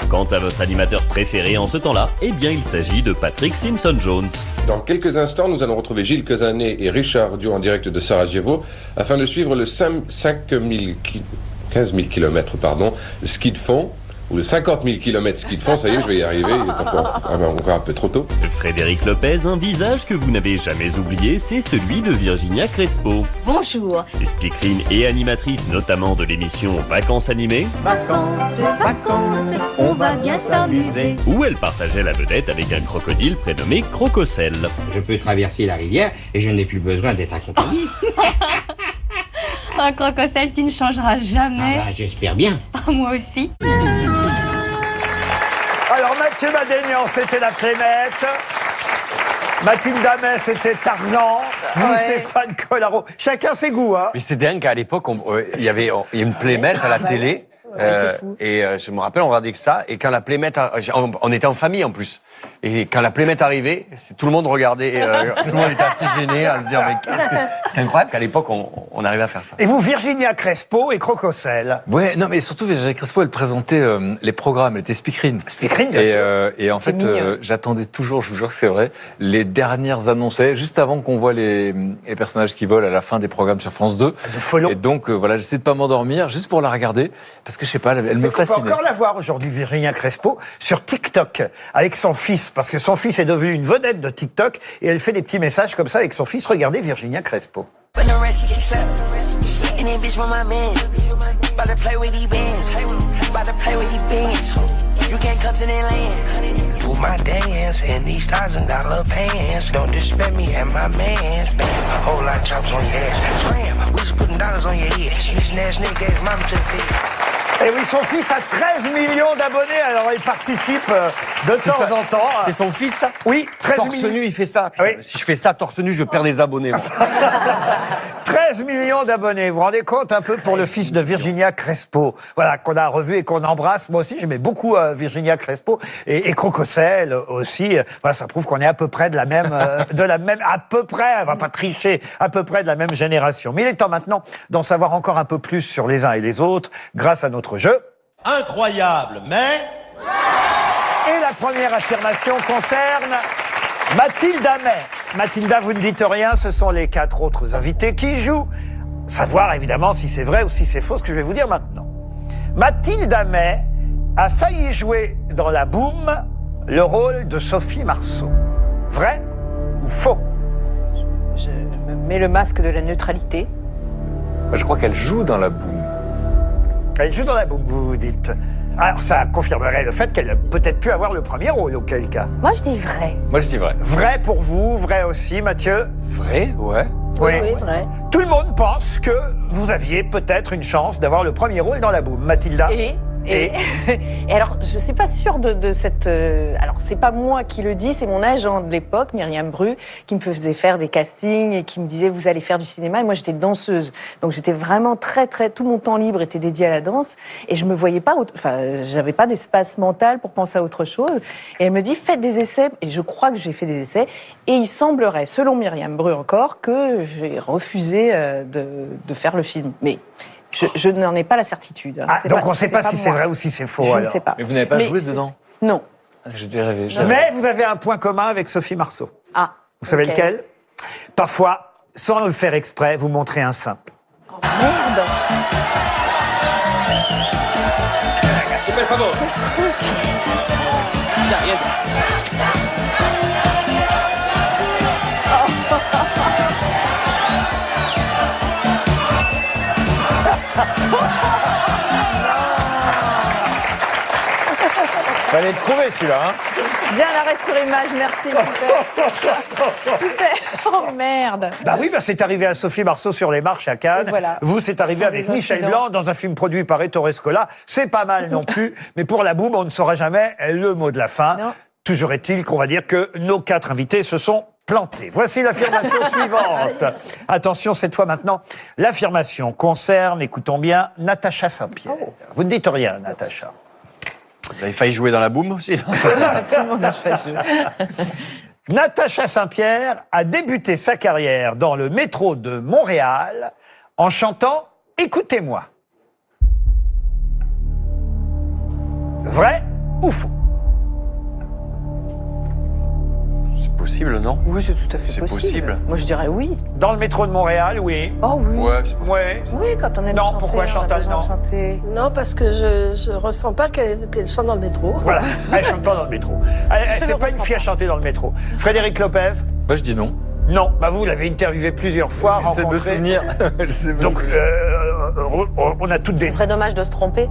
[SPEAKER 20] Quant à votre animateur préféré en ce temps-là, eh bien il s'agit de Patrick Simpson-Jones.
[SPEAKER 24] Dans quelques instants, nous allons retrouver Gilles Cazanet et Richard Dio en direct de Sarajevo afin de suivre le 15 000 km ski de fond, ou le 50 000 km ski de fond, ça y est, je vais y arriver, il est encore un peu trop tôt.
[SPEAKER 20] Frédéric Lopez, un visage que vous n'avez jamais oublié, c'est celui de Virginia Crespo.
[SPEAKER 21] Bonjour.
[SPEAKER 20] Speakerine et animatrice notamment de l'émission Vacances animées.
[SPEAKER 21] Vacances, vacances, on va bien s'amuser.
[SPEAKER 20] Où elle partageait la vedette avec un crocodile prénommé Crococel.
[SPEAKER 25] Je peux traverser la rivière et je n'ai plus besoin d'être accompagné.
[SPEAKER 21] Un crococel, tu ne changeras jamais.
[SPEAKER 25] Ah bah, j'espère bien.
[SPEAKER 21] Moi aussi.
[SPEAKER 1] Alors Mathieu Madénian, c'était la Playmate. Mathilde Amet, c'était Tarzan. Vous, Stéphane Collaro. Chacun ses goûts, hein.
[SPEAKER 4] Mais c'est dingue qu'à l'époque, il y avait une Playmate à la télé. Je me rappelle, on regardait que ça. Et quand la Playmate, on était en famille en plus. Et quand la Playmate arrivait, tout le monde regardait. Tout le monde était assez gêné à se dire, mais qu'est-ce que... C'est incroyable qu'à l'époque, on arrivait à faire ça.
[SPEAKER 1] Et vous, Virginia Crespo et Crococel.
[SPEAKER 8] Ouais, non, mais surtout, Virginia Crespo, elle présentait les programmes, elle était speakerine.
[SPEAKER 1] Speakerine, bien sûr.
[SPEAKER 8] Et en fait, j'attendais toujours, je vous jure que c'est vrai, les dernières annonces, juste avant qu'on voit les personnages qui volent à la fin des programmes sur France 2. Et donc, voilà, j'essaie de pas m'endormir, juste pour la regarder, parce que je sais pas, elle me fascinait.
[SPEAKER 1] On peut encore la voir aujourd'hui, Virginia Crespo, sur TikTok, avec son fils, parce que son fils est devenu une vedette de TikTok, et elle fait des petits messages comme ça avec son fils. Regardez Virginia Crespo. Et oui, son fils a 13 millions d'abonnés, alors il participe de temps en temps.
[SPEAKER 4] C'est son fils, ça?
[SPEAKER 1] Oui, 13 millions.
[SPEAKER 4] Torse nu, il fait ça. Putain, si je fais ça torse nu, je perds des abonnés.
[SPEAKER 1] 13 millions d'abonnés. Vous vous rendez compte un peu pour le fils de Virginia Crespo. Voilà, qu'on a revu et qu'on embrasse. Moi aussi, j'aimais beaucoup Virginia Crespo et Crococel aussi. Voilà, ça prouve qu'on est à peu près à peu près, on va pas tricher, à peu près de la même génération. Mais il est temps maintenant d'en savoir encore un peu plus sur les uns et les autres grâce à notre jeu.
[SPEAKER 26] Incroyable, mais...
[SPEAKER 1] Et la première affirmation concerne Mathilde Amet. Mathilda, vous ne dites rien, ce sont les 4 autres invités qui jouent. Savoir évidemment si c'est vrai ou si c'est faux ce que je vais vous dire maintenant. Mathilde Amet a failli jouer dans La Boum le rôle de Sophie Marceau. Vrai ou faux?
[SPEAKER 5] Je me mets le masque de la neutralité.
[SPEAKER 8] Je crois qu'elle joue dans La Boum.
[SPEAKER 1] Elle joue dans La Boum, vous dites. Alors ça confirmerait le fait qu'elle a peut-être pu avoir le premier rôle, auquel cas.
[SPEAKER 5] Moi je dis vrai.
[SPEAKER 8] Moi je dis vrai.
[SPEAKER 1] Vrai pour vous, vrai aussi, Mathieu?
[SPEAKER 4] Vrai, ouais.
[SPEAKER 1] Oui,
[SPEAKER 2] oui, vrai.
[SPEAKER 1] Tout le monde pense que vous aviez peut-être une chance d'avoir le premier rôle dans La Boum. Mathilda?
[SPEAKER 5] Et alors, je suis pas sûre de cette... alors, c'est pas moi qui le dis, c'est mon agent de l'époque, Myriam Bru, qui me faisait faire des castings et qui me disait, vous allez faire du cinéma. Et moi, j'étais danseuse. Donc, j'étais vraiment tout mon temps libre était dédié à la danse. Et je me voyais pas... Enfin, j'avais pas d'espace mental pour penser à autre chose. Et elle me dit, faites des essais. Et je crois que j'ai fait des essais. Et il semblerait, selon Myriam Bru encore, que j'ai refusé de faire le film. Mais... Je n'en ai pas la certitude.
[SPEAKER 1] Donc on ne sait pas si c'est vrai ou si c'est faux.
[SPEAKER 5] Je ne sais pas.
[SPEAKER 8] Mais vous n'avez pas joué dedans?
[SPEAKER 5] Non.
[SPEAKER 8] J'ai dû rêver.
[SPEAKER 1] Mais vous avez un point commun avec Sophie Marceau.
[SPEAKER 5] Ah.
[SPEAKER 1] Vous savez lequel? Parfois, sans le faire exprès, vous montrez un sein.
[SPEAKER 5] Oh merde!
[SPEAKER 16] C'est pas favor.
[SPEAKER 4] Fallait le trouver celui-là. Hein.
[SPEAKER 5] Bien l'arrêt sur image, merci, super. Super. Oh merde.
[SPEAKER 1] Bah oui, c'est arrivé à Sophie Marceau sur les marches à Cannes.
[SPEAKER 5] Voilà.
[SPEAKER 1] Vous, c'est arrivé avec Michel Blanc dans un film produit par Ettore Scola. C'est pas mal non plus, mais pour La Boum, on ne saura jamais le mot de la fin. Non. Toujours est-il qu'on va dire que nos 4 invités se sont plantés. Voici l'affirmation suivante. Attention, cette fois maintenant, l'affirmation concerne, écoutons bien, Natacha Saint-Pierre. Oh. Vous ne dites rien, Natacha.
[SPEAKER 4] Vous avez failli jouer dans La Boum aussi?
[SPEAKER 5] Tout le monde a failli jouer.
[SPEAKER 1] Natacha Saint-Pierre a débuté sa carrière dans le métro de Montréal en chantant « Écoutez-moi ». Vrai ou faux?
[SPEAKER 4] C'est possible, non?
[SPEAKER 5] Oui, c'est tout à fait possible. Moi, je dirais oui.
[SPEAKER 1] Dans le métro de Montréal, oui.
[SPEAKER 5] Oh oui.
[SPEAKER 4] Ouais, c'est possible.
[SPEAKER 1] Ouais.
[SPEAKER 5] Oui, quand on aime
[SPEAKER 1] non,
[SPEAKER 5] chanter.
[SPEAKER 1] Pourquoi Chantal, non?
[SPEAKER 2] Non, parce que je ressens pas qu'elle chante dans le métro.
[SPEAKER 1] Voilà, elle chante pas dans le métro. C'est pas une fille à chanter dans le métro. Frédéric Lopez?
[SPEAKER 8] Moi, je dis non.
[SPEAKER 1] Non, vous l'avez interviewé plusieurs fois,
[SPEAKER 8] rencontré.
[SPEAKER 1] Me souvenir. Donc, on a toutes des...
[SPEAKER 2] Ce serait dommage de se tromper.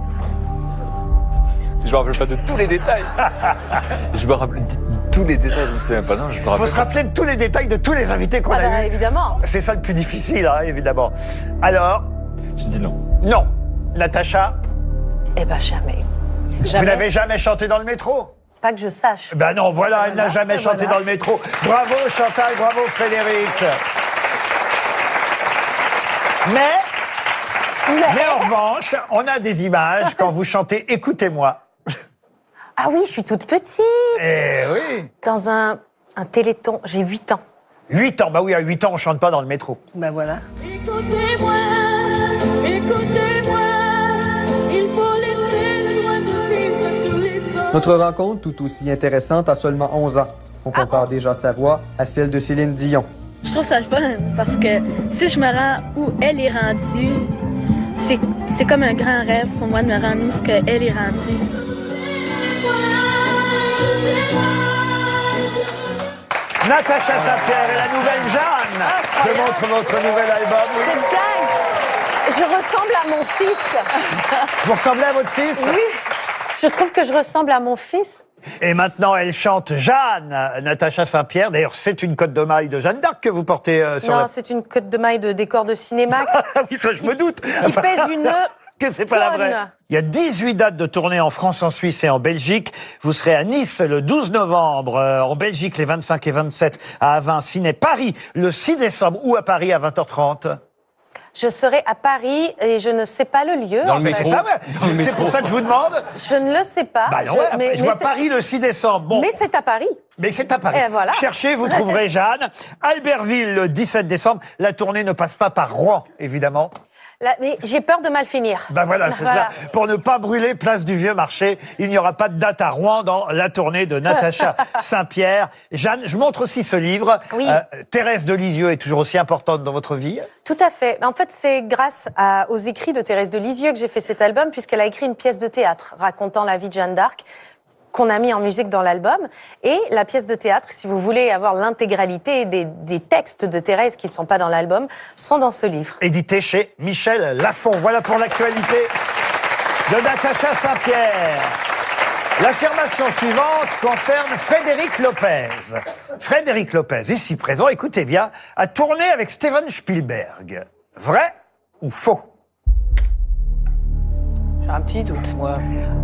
[SPEAKER 8] Je me rappelle pas de tous les détails. Je me rappelle tous les détails, je me souviens pas. Non, je me rappelle.
[SPEAKER 1] Faut se rappeler de tous les détails de tous les invités qu'on a eus.
[SPEAKER 2] Évidemment.
[SPEAKER 1] C'est ça le plus difficile, hein, évidemment. Alors?
[SPEAKER 8] Je dis non.
[SPEAKER 1] Non. Natacha?
[SPEAKER 2] Eh ben jamais.
[SPEAKER 1] Vous n'avez jamais chanté dans le métro?
[SPEAKER 2] Pas que je sache.
[SPEAKER 1] Ben non, voilà, elle n'a jamais chanté dans le métro. Bravo Chantal, bravo Frédéric. Mais en revanche, on a des images quand vous chantez « Écoutez-moi ».
[SPEAKER 2] Ah oui, je suis toute petite.
[SPEAKER 1] Eh oui.
[SPEAKER 2] Dans un téléthon, j'ai 8 ans.
[SPEAKER 1] 8 ans, bah oui, à 8 ans, on chante pas dans le métro.
[SPEAKER 2] Ben voilà.
[SPEAKER 21] Écoutez-moi, écoutez-moi, il faut laisser le droit de vivre tous les autres.
[SPEAKER 3] Notre rencontre, tout aussi intéressante, a seulement 11 ans. On compare déjà sa voix à celle de Céline Dion.
[SPEAKER 23] Je trouve ça le fun parce que si je me rends où elle est rendue, c'est comme un grand rêve pour moi de me rendre où ce qu'elle est rendue.
[SPEAKER 1] Natacha Saint-Pierre et la nouvelle Jeanne que montre votre nouvel album.
[SPEAKER 2] C'est dingue. Je ressemble à mon fils.
[SPEAKER 1] Vous ressemblez à votre fils?
[SPEAKER 2] Oui. Je trouve que je ressemble à mon fils.
[SPEAKER 1] Et maintenant, elle chante Jeanne, Natacha Saint-Pierre. D'ailleurs, c'est une cotte de maille de Jeanne d'Arc que vous portez sur
[SPEAKER 2] Non, c'est une cotte de maille de décor de cinéma.
[SPEAKER 1] Oui, ça, je me doute.
[SPEAKER 2] Qui pèse une
[SPEAKER 1] que c'est pas la vraie. Il y a 18 dates de tournée en France, en Suisse et en Belgique. Vous serez à Nice le 12 novembre, en Belgique les 25 et 27, à Avin, Ciné, Paris le 6 décembre ou à Paris à 20h30.
[SPEAKER 2] Je serai à Paris et je ne sais pas le lieu.
[SPEAKER 1] Dans le métro. C'est pour ça que je vous demande.
[SPEAKER 2] Je ne le sais pas.
[SPEAKER 1] Bah non, je vois Paris le 6 décembre. Bon.
[SPEAKER 2] Mais c'est à Paris.
[SPEAKER 1] Mais c'est à Paris.
[SPEAKER 2] Et voilà.
[SPEAKER 1] Cherchez, vous trouverez Jeanne. Albertville le 17 décembre. La tournée ne passe pas par Rouen, évidemment.
[SPEAKER 2] Là, mais j'ai peur de mal finir.
[SPEAKER 1] Ben voilà, c'est ça. Pour ne pas brûler place du Vieux Marché, il n'y aura pas de date à Rouen dans la tournée de Natacha Saint-Pierre. Jeanne, je montre aussi ce livre.
[SPEAKER 2] Oui.
[SPEAKER 1] Thérèse de Lisieux est toujours aussi importante dans votre vie?
[SPEAKER 2] Tout à fait. En fait, c'est grâce aux écrits de Thérèse de Lisieux que j'ai fait cet album, puisqu'elle a écrit une pièce de théâtre racontant la vie de Jeanne d'Arc, qu'on a mis en musique dans l'album. Et la pièce de théâtre, si vous voulez avoir l'intégralité des textes de Thérèse qui ne sont pas dans l'album, sont dans ce livre.
[SPEAKER 1] Édité chez Michel Lafon. Voilà pour l'actualité de Natacha Saint-Pierre. L'affirmation suivante concerne Frédéric Lopez. Frédéric Lopez, ici présent, écoutez bien, a tourné avec Steven Spielberg. Vrai ou faux?
[SPEAKER 5] J'ai un petit doute, moi.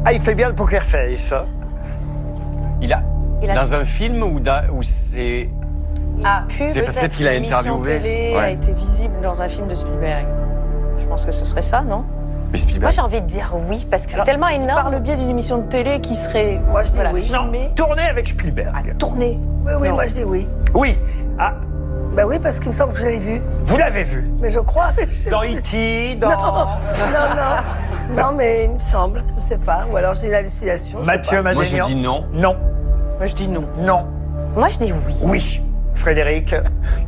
[SPEAKER 1] Ah, il fait bien le poker face. Hein.
[SPEAKER 4] Il a dans un film ou c'est...
[SPEAKER 5] Ah, pub,
[SPEAKER 4] c'est peut-être qu'il a interviewé.
[SPEAKER 5] Télé a été visible dans un film de Spielberg. Je pense que ce serait ça, non?
[SPEAKER 4] Mais Spielberg...
[SPEAKER 2] Moi, j'ai envie de dire oui, parce que c'est tellement énorme.
[SPEAKER 5] Par le biais d'une émission de télé qui serait...
[SPEAKER 6] Moi, je dis oui.
[SPEAKER 5] filmée.
[SPEAKER 1] Non, tourner avec Spielberg.
[SPEAKER 5] Ah, tourner?
[SPEAKER 6] Oui, moi je dis oui.
[SPEAKER 1] Oui. Ah,
[SPEAKER 6] Bah oui, parce qu'il me semble que je l'ai vu.
[SPEAKER 1] vous l'avez vu?
[SPEAKER 6] Mais je crois. Mais je sais
[SPEAKER 1] Dans
[SPEAKER 6] pas.
[SPEAKER 1] E.T., dans...
[SPEAKER 6] Non, mais il me semble, je sais pas. Ou alors j'ai une hallucination.
[SPEAKER 1] Mathieu Madénian.
[SPEAKER 4] Moi, je dis non.
[SPEAKER 1] Non.
[SPEAKER 5] Moi, je dis non.
[SPEAKER 1] Non.
[SPEAKER 2] Moi, je dis oui.
[SPEAKER 1] Oui. Frédéric,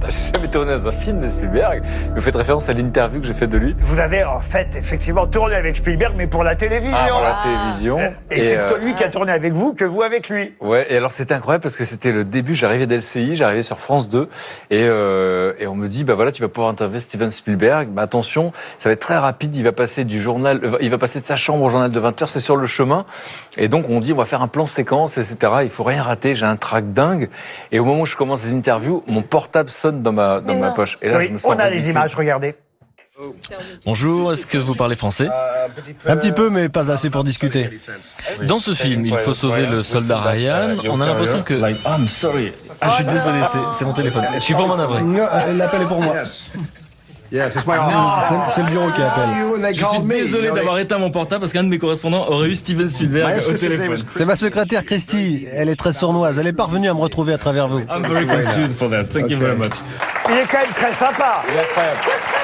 [SPEAKER 8] J'ai jamais tourné dans un film de Spielberg. Vous faites référence à l'interview que j'ai faite de lui.
[SPEAKER 1] vous avez en fait effectivement tourné avec Spielberg, mais pour la télévision.
[SPEAKER 8] Pour la télévision.
[SPEAKER 1] Et c'est plutôt lui qui a tourné avec vous que vous avec lui.
[SPEAKER 8] Ouais, et alors c'était incroyable parce que c'était le début, j'arrivais d'LCI, j'arrivais sur France 2 et on me dit, bah voilà, tu vas pouvoir interviewer Steven Spielberg, bah attention, ça va être très rapide, il va passer du journal, il va passer de sa chambre au journal de 20h, c'est sur le chemin. Et donc on dit, on va faire un plan séquence, etc. Il faut rien rater, j'ai un trac dingue. Et au moment où je commence les interviews, mon portable sonne dans ma poche. Et là,
[SPEAKER 1] Oui,
[SPEAKER 8] je me sens
[SPEAKER 1] on a les
[SPEAKER 8] ridicule.
[SPEAKER 1] images, regardez.
[SPEAKER 18] Bonjour, est-ce que vous parlez français?
[SPEAKER 7] Un petit peu, mais pas assez pour discuter.
[SPEAKER 18] Dans ce film, il faut sauver le soldat Ryan. On a l'impression que... I'm sorry. Ah, je suis désolé, c'est mon téléphone. Je suis vraiment navré.
[SPEAKER 7] L'appel est pour moi. C'est le bureau qui appelle.
[SPEAKER 18] Je suis désolé d'avoir éteint mon portable parce qu'un de mes correspondants aurait eu Steven Spielberg au téléphone.
[SPEAKER 7] C'est ma secrétaire Christy. Elle est très sournoise. Elle est parvenue à me retrouver à travers vous.
[SPEAKER 18] I'm very confused for that. Thank you very much.
[SPEAKER 1] Il est quand même très sympa.
[SPEAKER 8] Il est incroyable.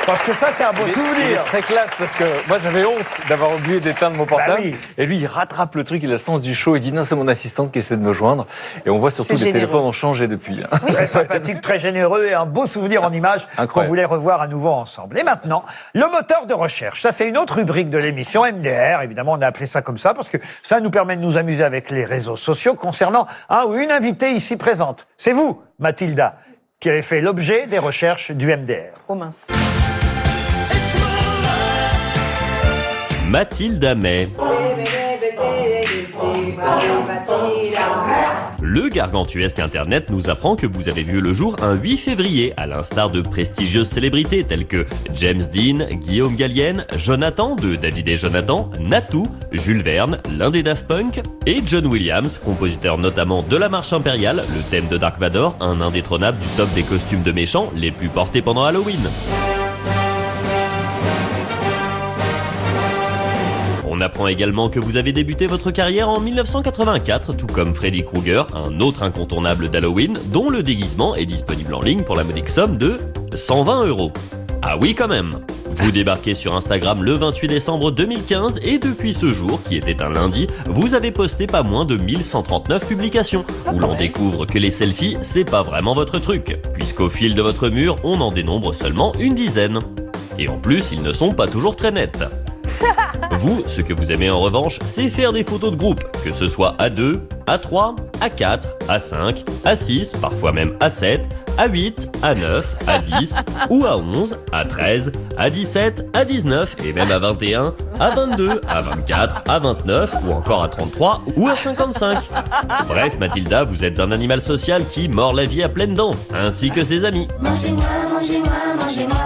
[SPEAKER 1] Parce que ça, c'est un beau
[SPEAKER 8] Il est
[SPEAKER 1] souvenir.
[SPEAKER 8] très classe parce que moi j'avais honte d'avoir oublié d'éteindre mon portable.
[SPEAKER 1] Bah oui.
[SPEAKER 8] Et lui il rattrape le truc, il a le sens du show, il dit non c'est mon assistante qui essaie de me joindre. Et on voit surtout les téléphones ont changé depuis.
[SPEAKER 1] Très sympathique, très généreux et un beau souvenir en images qu'on voulait revoir à nouveau ensemble. Et maintenant, le moteur de recherche. Ça, c'est une autre rubrique de l'émission MDR. Évidemment, on a appelé ça comme ça parce que ça nous permet de nous amuser avec les réseaux sociaux concernant un ou une invitée ici présente. C'est vous, Mathilda, qui avez fait l'objet des recherches du MDR.
[SPEAKER 5] Oh mince.
[SPEAKER 20] Mathilda May. Le gargantuesque Internet nous apprend que vous avez vu le jour un 8 février, à l'instar de prestigieuses célébrités telles que James Dean, Guillaume Gallienne, Jonathan de David et Jonathan, Natou, Jules Verne, l'un des Daft Punk, et John Williams, compositeur notamment de La Marche Impériale, le thème de Dark Vador, un indétrônable du top des costumes de méchants les plus portés pendant Halloween. On apprend également que vous avez débuté votre carrière en 1984, tout comme Freddy Krueger, un autre incontournable d'Halloween, dont le déguisement est disponible en ligne pour la modique somme de 120 €. Ah oui quand même. Vous débarquez sur Instagram le 28 décembre 2015 et depuis ce jour, qui était un lundi, vous avez posté pas moins de 1139 publications, où l'on découvre que les selfies, c'est pas vraiment votre truc, puisqu'au fil de votre mur, on en dénombre seulement une dizaine. Et en plus, ils ne sont pas toujours très nets. Vous, ce que vous aimez en revanche, c'est faire des photos de groupe, que ce soit à 2, à 3, à 4, à 5, à 6, parfois même à 7, à 8, à 9, à 10, ou à 11, à 13, à 17, à 19, et même à 21, à 22, à 24, à 29, ou encore à 33, ou à 55. Bref, Mathilda, vous êtes un animal social qui mord la vie à pleines dents, ainsi que ses amis.
[SPEAKER 21] Mangez-moi, mangez-moi, mangez-moi.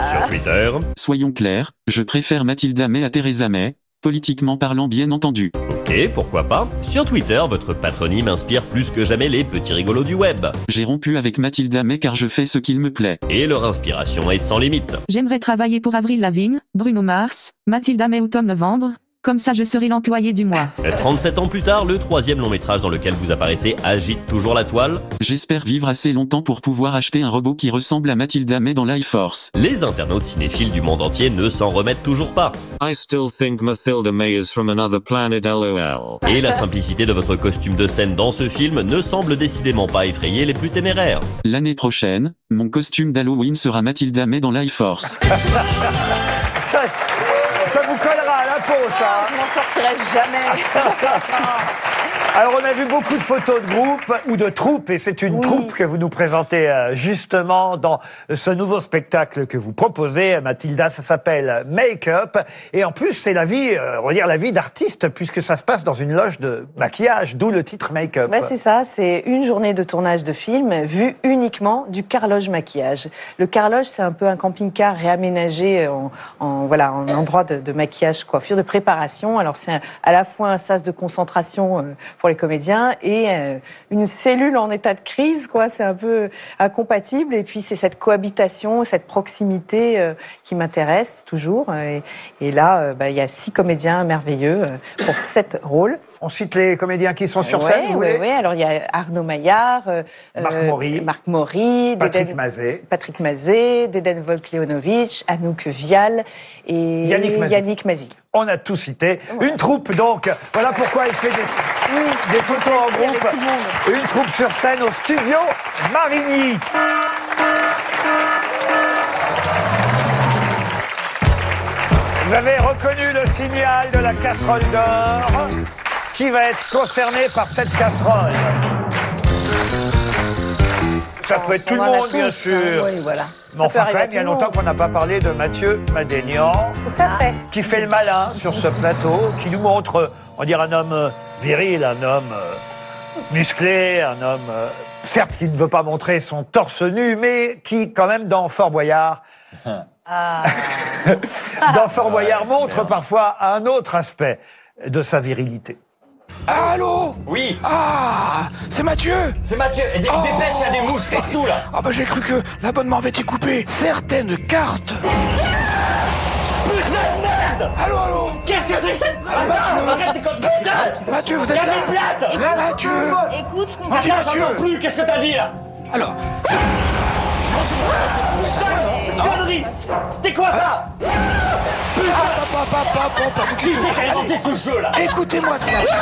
[SPEAKER 20] Sur Twitter.
[SPEAKER 10] Soyons clairs, je préfère Mathilda May à Theresa May, politiquement parlant bien entendu.
[SPEAKER 20] Ok, pourquoi pas. Sur Twitter, votre patronyme inspire plus que jamais les petits rigolos du web.
[SPEAKER 10] J'ai rompu avec Mathilda May car je fais ce qu'il me plaît.
[SPEAKER 20] Et leur inspiration est sans limite.
[SPEAKER 11] J'aimerais travailler pour Avril Lavigne, Bruno Mars, Mathilda May ou Tom Novembre. Comme ça, je serai l'employé du mois.
[SPEAKER 20] 37 ans plus tard, le troisième long métrage dans lequel vous apparaissez agite toujours la toile.
[SPEAKER 10] J'espère vivre assez longtemps pour pouvoir acheter un robot qui ressemble à Mathilda May dans Life Force.
[SPEAKER 20] Les internautes cinéphiles du monde entier ne s'en remettent toujours pas.
[SPEAKER 13] I still think Mathilda May is from another planet, LOL.
[SPEAKER 20] Et la simplicité de votre costume de scène dans ce film ne semble décidément pas effrayer les plus téméraires.
[SPEAKER 10] L'année prochaine, mon costume d'Halloween sera Mathilda May dans Life Force.
[SPEAKER 1] Ça vous collera à la peau, ça.
[SPEAKER 5] Je m'en sortirai jamais.
[SPEAKER 1] Alors, on a vu beaucoup de photos de groupes ou de troupes, et c'est une troupe que vous nous présentez justement dans ce nouveau spectacle que vous proposez, Mathilda. Ça s'appelle Make-up, et en plus, c'est la vie, on va dire la vie d'artiste, puisque ça se passe dans une loge de maquillage, d'où le titre Make-up.
[SPEAKER 5] Bah, c'est ça, c'est une journée de tournage de film vue uniquement du carloge maquillage. Le carloge, c'est un peu un camping-car réaménagé en endroit de maquillage, coiffure, de préparation. Alors, c'est à la fois un sas de concentration pour les comédiens et une cellule en état de crise, quoi. C'est un peu incompatible. Et puis c'est cette cohabitation, cette proximité qui m'intéresse toujours. Et là, il y a 6 comédiens merveilleux pour 7 rôles.
[SPEAKER 1] On cite les comédiens qui sont sur scène, vous voulez ?
[SPEAKER 5] Oui, alors il y a Arnaud Maillard,
[SPEAKER 1] Marc Maury, Patrick
[SPEAKER 5] Mazet, Deden Volk-Leonovitch, Anouk Vial et Yannick Mazy.
[SPEAKER 1] On a tout cité. Une troupe, donc. Voilà pourquoi il fait des photos en groupe. Une troupe sur scène au studio Marigny. Vous avez reconnu le signal de la casserole d'or. Qui va être concerné par cette casserole? Ça peut être tout le monde, bien sûr.
[SPEAKER 5] Oui, voilà.
[SPEAKER 1] Mais enfin, quand même, il y a longtemps qu'on n'a pas parlé de Mathieu Madénian.
[SPEAKER 2] Tout à fait.
[SPEAKER 1] Qui fait le malin sur ce plateau, qui nous montre, on va dire, un homme viril, un homme musclé, un homme, certes, qui ne veut pas montrer son torse nu, mais qui, quand même, dans Fort Boyard, dans Fort Boyard, montre parfois un autre aspect de sa virilité.
[SPEAKER 9] Allô?
[SPEAKER 4] Oui.
[SPEAKER 9] Ah, c'est Mathieu.
[SPEAKER 4] C'est Mathieu. Et dépêche, il y a des mouches partout, là.
[SPEAKER 9] Ah bah j'ai cru que l'abonnement avait été coupé. Certaines cartes.
[SPEAKER 4] Putain de merde.
[SPEAKER 9] Allô?
[SPEAKER 4] Qu'est-ce que c'est que cette... Arrête tes codes, putain.
[SPEAKER 9] Mathieu, vous êtes là?
[SPEAKER 4] Regarde les plates.
[SPEAKER 9] Mathieu.
[SPEAKER 21] Écoute ce qu'on
[SPEAKER 9] Mathieu,
[SPEAKER 4] Attends, j'entends plus. Qu'est-ce que t'as dit, là?
[SPEAKER 9] Alors.
[SPEAKER 4] Putain, connerie. C'est quoi ça? Qui c'est qui a inventé ce jeu, là?
[SPEAKER 9] Écoutez-moi très bien.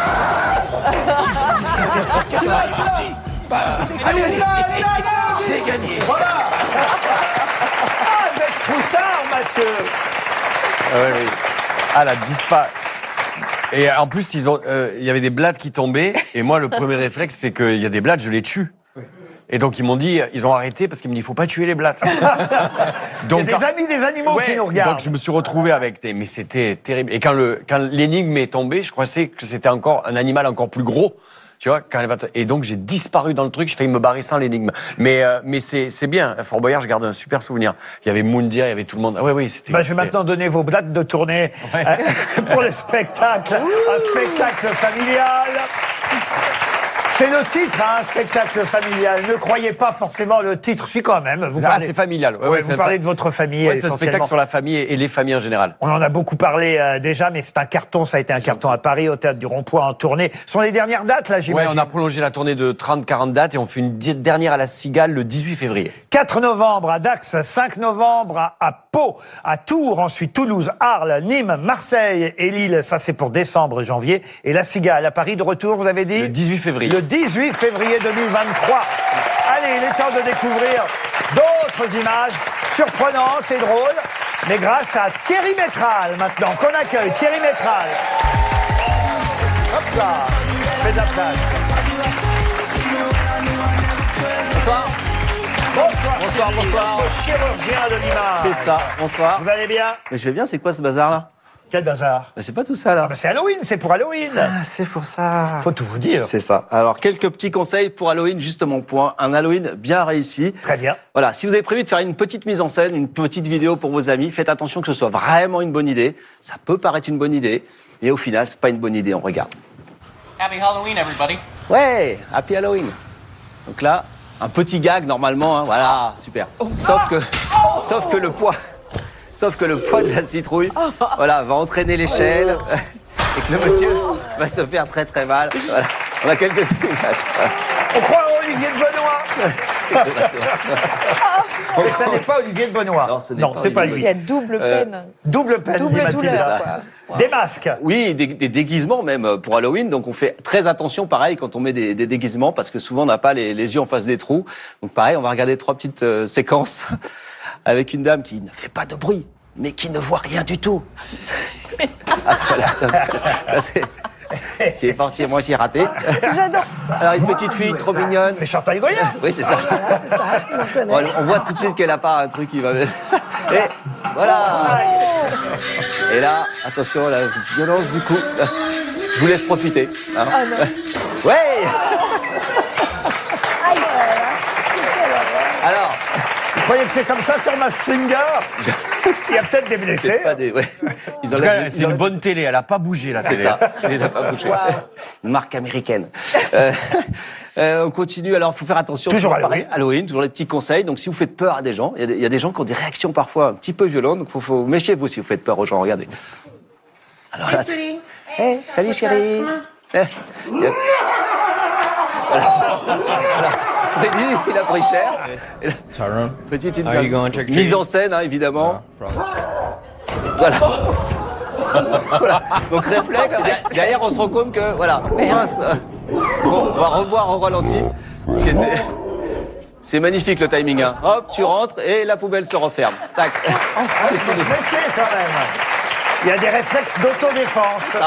[SPEAKER 9] Allez, c'est gagné.
[SPEAKER 1] Voilà. Ah, vous êtes Froussard, Mathieu.
[SPEAKER 4] Oui. Ah, la dispa. Et en plus, il y avait des blattes qui tombaient. Et moi, le premier réflexe, c'est qu'il y a des blattes, je les tue. Et donc, ils m'ont dit, ils ont arrêté parce qu'ils m'ont dit, il faut pas tuer les blattes. Donc,
[SPEAKER 1] il y a des amis des animaux qui nous regardent.
[SPEAKER 4] Donc, je me suis retrouvé avec des... Mais c'était terrible. Et quand l'énigme est tombée, je croyais que c'était encore un animal encore plus gros. Tu vois, quand elle va et donc, j'ai disparu dans le truc. J'ai failli me barrer sans l'énigme. Mais c'est bien. À Fort Boyard, je garde un super souvenir. Il y avait Moundir, il y avait tout le monde. Oui, c'était...
[SPEAKER 1] Je vais maintenant donner vos blattes de tournée pour le spectacle. Un spectacle familial. C'est le titre, un spectacle familial. Ne croyez pas forcément le titre. Si, quand même. Vous parlez...
[SPEAKER 4] c'est familial.
[SPEAKER 1] Vous parlez de votre famille.
[SPEAKER 4] Ouais, c'est un spectacle sur la famille et les familles en général.
[SPEAKER 1] On en a beaucoup parlé déjà, mais c'est un carton. Ça a été un carton à Paris, au Théâtre du Rond-Point, en tournée. Ce sont les dernières dates, là, j'imagine?
[SPEAKER 4] Oui, on a prolongé la tournée de 30-40 dates et on fait une dernière à la Cigale le 18 février.
[SPEAKER 1] 4 novembre à Dax, 5 novembre à Pau, à Tours, ensuite Toulouse, Arles, Nîmes, Marseille et Lille. Ça, c'est pour décembre, janvier. Et la Cigale à Paris de retour, vous avez dit?
[SPEAKER 4] Le 18 février.
[SPEAKER 1] Le 18 février 2023. Allez, il est temps de découvrir d'autres images surprenantes et drôles, mais grâce à Thierry Métral, maintenant, qu'on accueille. Thierry Métral. Hop là, je fais de la place.
[SPEAKER 12] Bonsoir.
[SPEAKER 1] Bonsoir. Votre chirurgien de l'image.
[SPEAKER 12] C'est ça, bonsoir.
[SPEAKER 1] Vous allez bien?
[SPEAKER 12] Mais je vais bien, c'est quoi ce bazar-là?
[SPEAKER 1] Quel bazar?
[SPEAKER 12] C'est pas tout ça, là.
[SPEAKER 1] C'est Halloween, c'est pour Halloween.
[SPEAKER 12] Ah, c'est pour ça.
[SPEAKER 1] Faut tout vous dire.
[SPEAKER 12] C'est ça. Alors, quelques petits conseils pour Halloween, justement, pour un Halloween bien réussi.
[SPEAKER 1] Très bien.
[SPEAKER 12] Voilà, si vous avez prévu de faire une petite mise en scène, une petite vidéo pour vos amis, faites attention que ce soit vraiment une bonne idée. Ça peut paraître une bonne idée, mais au final, c'est pas une bonne idée, on regarde.
[SPEAKER 14] Happy Halloween, everybody.
[SPEAKER 12] Ouais, Happy Halloween. Donc là, un petit gag, normalement, hein, voilà, super. Sauf que le poids... Sauf que le poids de la citrouille, voilà, va entraîner l'échelle et que le monsieur va se faire très très mal. Voilà. On a quelques images. Voilà.
[SPEAKER 1] On croit à Olivier de Benoît. Mais ça n'est pas Olivier de Benoît.
[SPEAKER 12] Non,
[SPEAKER 1] c'est pas lui.
[SPEAKER 5] Il y a double peine.
[SPEAKER 1] Double peine,
[SPEAKER 5] double douleur.
[SPEAKER 12] Wow.
[SPEAKER 1] Des masques.
[SPEAKER 12] Oui, des déguisements même pour Halloween. Donc on fait très attention, pareil, quand on met des déguisements, parce que souvent on n'a pas les yeux en face des trous. Donc pareil, on va regarder 3 petites séquences avec une dame qui ne fait pas de bruit, mais qui ne voit rien du tout. Ah, voilà. C'est parti, moi j'ai raté.
[SPEAKER 6] J'adore ça.
[SPEAKER 12] Alors une petite fille trop mignonne.
[SPEAKER 1] C'est Chantal Goya.
[SPEAKER 12] Oui, c'est ça.
[SPEAKER 6] Voilà, c'est ça. On connaît.
[SPEAKER 12] On voit tout de suite qu'elle a pas un truc qui va... Et voilà. Et là, attention, la violence du coup. Je vous laisse profiter. Hein.
[SPEAKER 6] Ah non.
[SPEAKER 12] Ouais.
[SPEAKER 6] Aïe.
[SPEAKER 12] Alors,
[SPEAKER 1] Vous croyez que c'est comme ça sur Masked Singer? Il y a peut-être des blessés.
[SPEAKER 12] pas des... ouais.
[SPEAKER 4] En tout cas, c'est une bonne télé, elle a pas bougé la
[SPEAKER 12] C'est
[SPEAKER 4] télé.
[SPEAKER 12] ça, il n'a pas bougé. Une marque américaine. On continue, alors il faut faire attention.
[SPEAKER 1] Toujours
[SPEAKER 12] pareil, Halloween, toujours les petits conseils. Donc si vous faites peur à des gens, il y a des gens qui ont des réactions parfois un petit peu violentes, donc il faut méfiez-vous si vous faites peur aux gens, regardez. Alors là, hey, salut chérie. Voilà. Freddy, il a pris cher. Petite mise en scène, hein, évidemment. Voilà. Voilà. Donc réflexe, et derrière on se rend compte que, voilà, mince. Bon, on va revoir au ralenti. C'est magnifique le timing. Hein. Hop, tu rentres et la poubelle se referme. Tac.
[SPEAKER 1] C'est fini. Quand même. Il y a des réflexes d'autodéfense.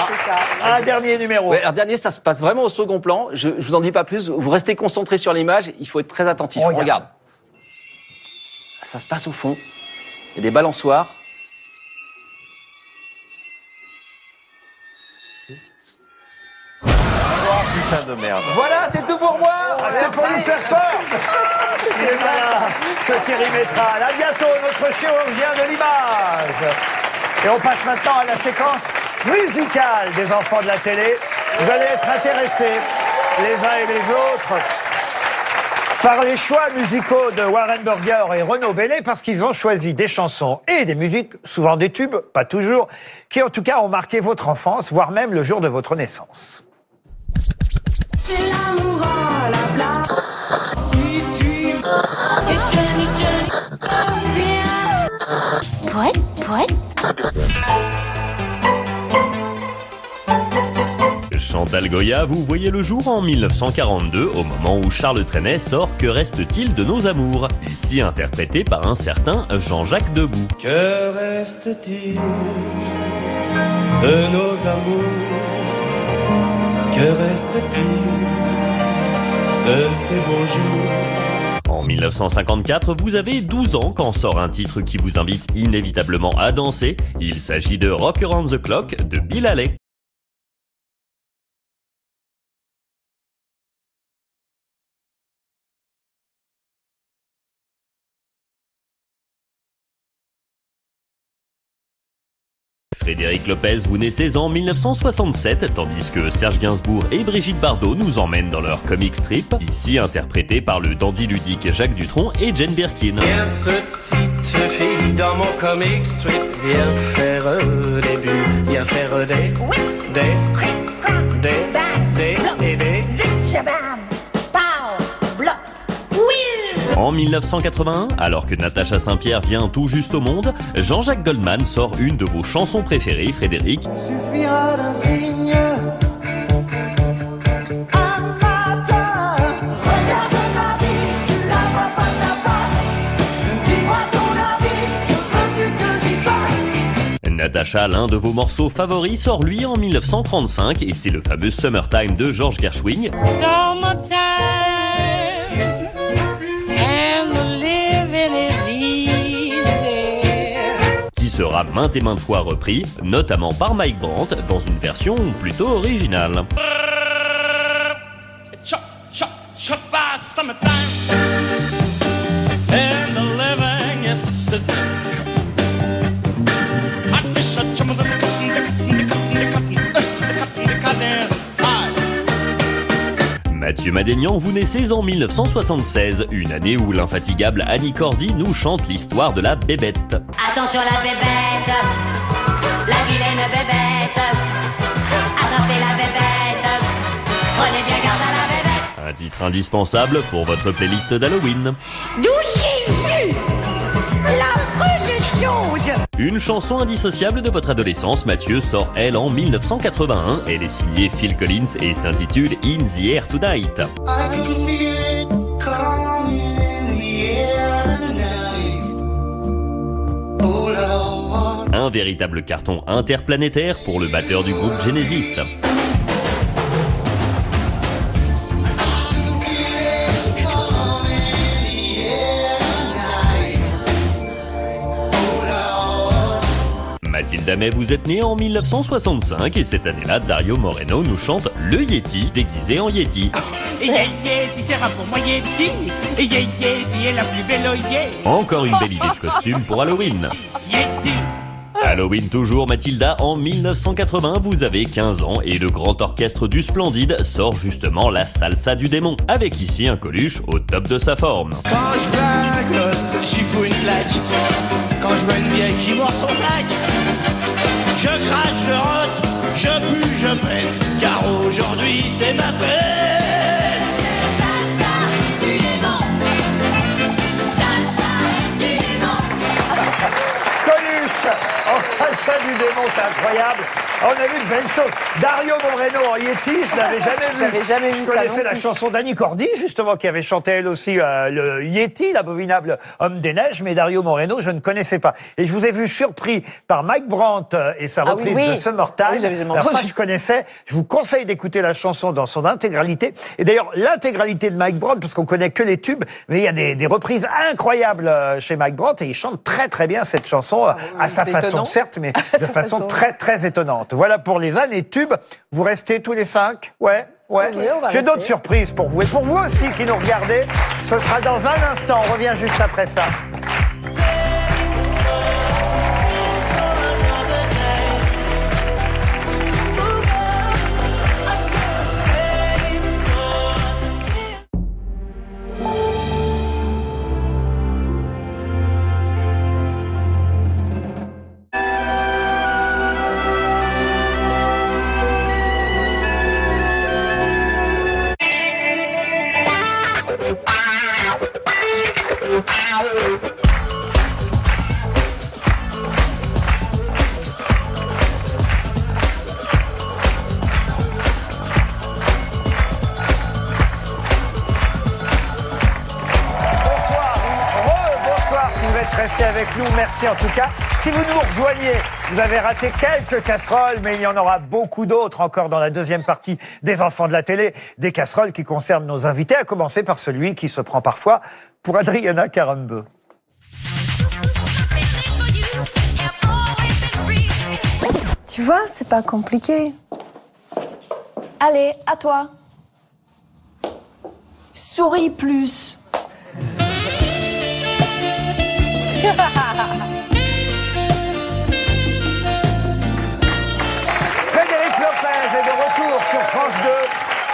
[SPEAKER 1] Un dernier numéro.
[SPEAKER 12] Ouais, alors dernier, ça se passe vraiment au second plan. Je vous en dis pas plus. Vous restez concentré sur l'image. Il faut être très attentif. On regarde. Ça se passe au fond. Il y a des balançoires.
[SPEAKER 4] Putain de merde.
[SPEAKER 12] Voilà, c'est tout pour moi.
[SPEAKER 1] C'était pour nous faire peur. Il est malin, ce Thierry Métral. À bientôt, notre chirurgien de l'image. Et on passe maintenant à la séquence musicale des enfants de la télé. Vous allez être intéressés, les uns et les autres, par les choix musicaux de Warren Burger et Renaud Bellet, parce qu'ils ont choisi des chansons et des musiques, souvent des tubes, pas toujours, qui en tout cas ont marqué votre enfance, voire même le jour de votre naissance.
[SPEAKER 21] C'est l'amour à la blague. Si tu et Johnny, viens. Poète.
[SPEAKER 20] Chantal Goya, vous voyez le jour en 1942, au moment où Charles Trenet sort Que reste-t-il de nos amours, ici interprété par un certain Jean-Jacques Debout.
[SPEAKER 15] Que reste-t-il de nos amours? Que reste-t-il de ces beaux jours?
[SPEAKER 20] En 1954, vous avez 12 ans quand sort un titre qui vous invite inévitablement à danser. Il s'agit de Rock Around the Clock de Bill Haley. Frédéric Lopez, vous naissez en 1967, tandis que Serge Gainsbourg et Brigitte Bardot nous emmènent dans leur comic strip, ici interprété par le dandy ludique Jacques Dutronc et Jane Birkin.
[SPEAKER 15] Viens petite fille dans mon comic strip, viens faire des bulles, viens faire des
[SPEAKER 20] En 1981, alors que Natacha Saint-Pierre vient tout juste au monde, Jean-Jacques Goldman sort une de vos chansons préférées, Frédéric.
[SPEAKER 15] Il suffira d'un signe.
[SPEAKER 20] Natacha, l'un de vos morceaux favoris, sort lui en 1935 et c'est le fameux Summertime de George Gershwin. Qui sera maintes et maintes fois repris, notamment par Mike Brandt, dans une version plutôt originale. Mathieu Madénian, vous naissez en 1976, une année où l'infatigable Annie Cordy nous chante l'histoire de la bébête.
[SPEAKER 21] Attention la bébête, la vilaine bébête. Attrapez la bébête, prenez bien garde à la bébête.
[SPEAKER 20] Un titre indispensable pour votre playlist d'Halloween.
[SPEAKER 21] D'où j'ai vu l'affreuse chose.
[SPEAKER 20] Une chanson indissociable de votre adolescence, Mathieu sort elle en 1981. Elle est signée Phil Collins et s'intitule In the Air Tonight. Un véritable carton interplanétaire pour le batteur du groupe Genesis. Mathilda May, vous êtes née en 1965 et cette année-là, Dario Moreno nous chante Le Yeti, déguisé en Yeti.
[SPEAKER 17] Yeti sera pour moi Yeti. Yeti est la plus belle Yeti.
[SPEAKER 20] Encore une belle idée de costume pour Halloween.
[SPEAKER 17] Yeti.
[SPEAKER 20] Halloween toujours, Mathilda, en 1980, vous avez 15 ans et le grand orchestre du Splendide sort justement la salsa du démon, avec ici un Coluche au top de sa forme.
[SPEAKER 17] Quand je vois un gosse, j'y fous une claque. Quand je vois une vieille qui mord son sac, je crache, je rote, je pue, je pète, car aujourd'hui c'est ma fête. Salsa du démon. Salsa du démon.
[SPEAKER 1] Coluche en salsa du démon, c'est incroyable. On a vu de belles choses. Dario Moreno en Yeti, je l'avais jamais vu.
[SPEAKER 5] J'avais jamais vu ça.
[SPEAKER 1] Je connaissais la chanson d'Annie Cordy, justement, qui avait chanté elle aussi le Yeti, l'abominable homme des neiges, mais Dario Moreno, je ne connaissais pas. Et je vous ai vu surpris par Mike Brandt et sa reprise de Summertime.
[SPEAKER 5] Oui, j'avais jamais
[SPEAKER 1] Alors ça,
[SPEAKER 5] entendu.
[SPEAKER 1] je connaissais. Je vous conseille d'écouter la chanson dans son intégralité. Et d'ailleurs, l'intégralité de Mike Brandt, parce qu'on connaît que les tubes, mais il y a des reprises incroyables chez Mike Brandt et il chante très très bien cette chanson à sa façon,
[SPEAKER 5] étonnant.
[SPEAKER 1] certes, mais de façon très très étonnante. Voilà pour les années tubes. Vous restez tous les 5? Ouais. Ouais.
[SPEAKER 6] Oui, on va
[SPEAKER 1] J'ai
[SPEAKER 6] rester.
[SPEAKER 1] d'autres surprises pour vous. Et pour vous aussi qui nous regardez, ce sera dans un instant. On revient juste après ça. Bonsoir si vous êtes restés avec nous. Merci en tout cas. Si vous nous rejoignez, vous avez raté quelques casseroles, mais il y en aura beaucoup d'autres encore dans la deuxième partie des Enfants de la télé. Des casseroles qui concernent nos invités, à commencer par celui qui se prend parfois pour Adriana Carambeu.
[SPEAKER 6] Tu vois, c'est pas compliqué. Allez, à toi. Souris plus.
[SPEAKER 1] Frédéric Lopez est de retour sur France 2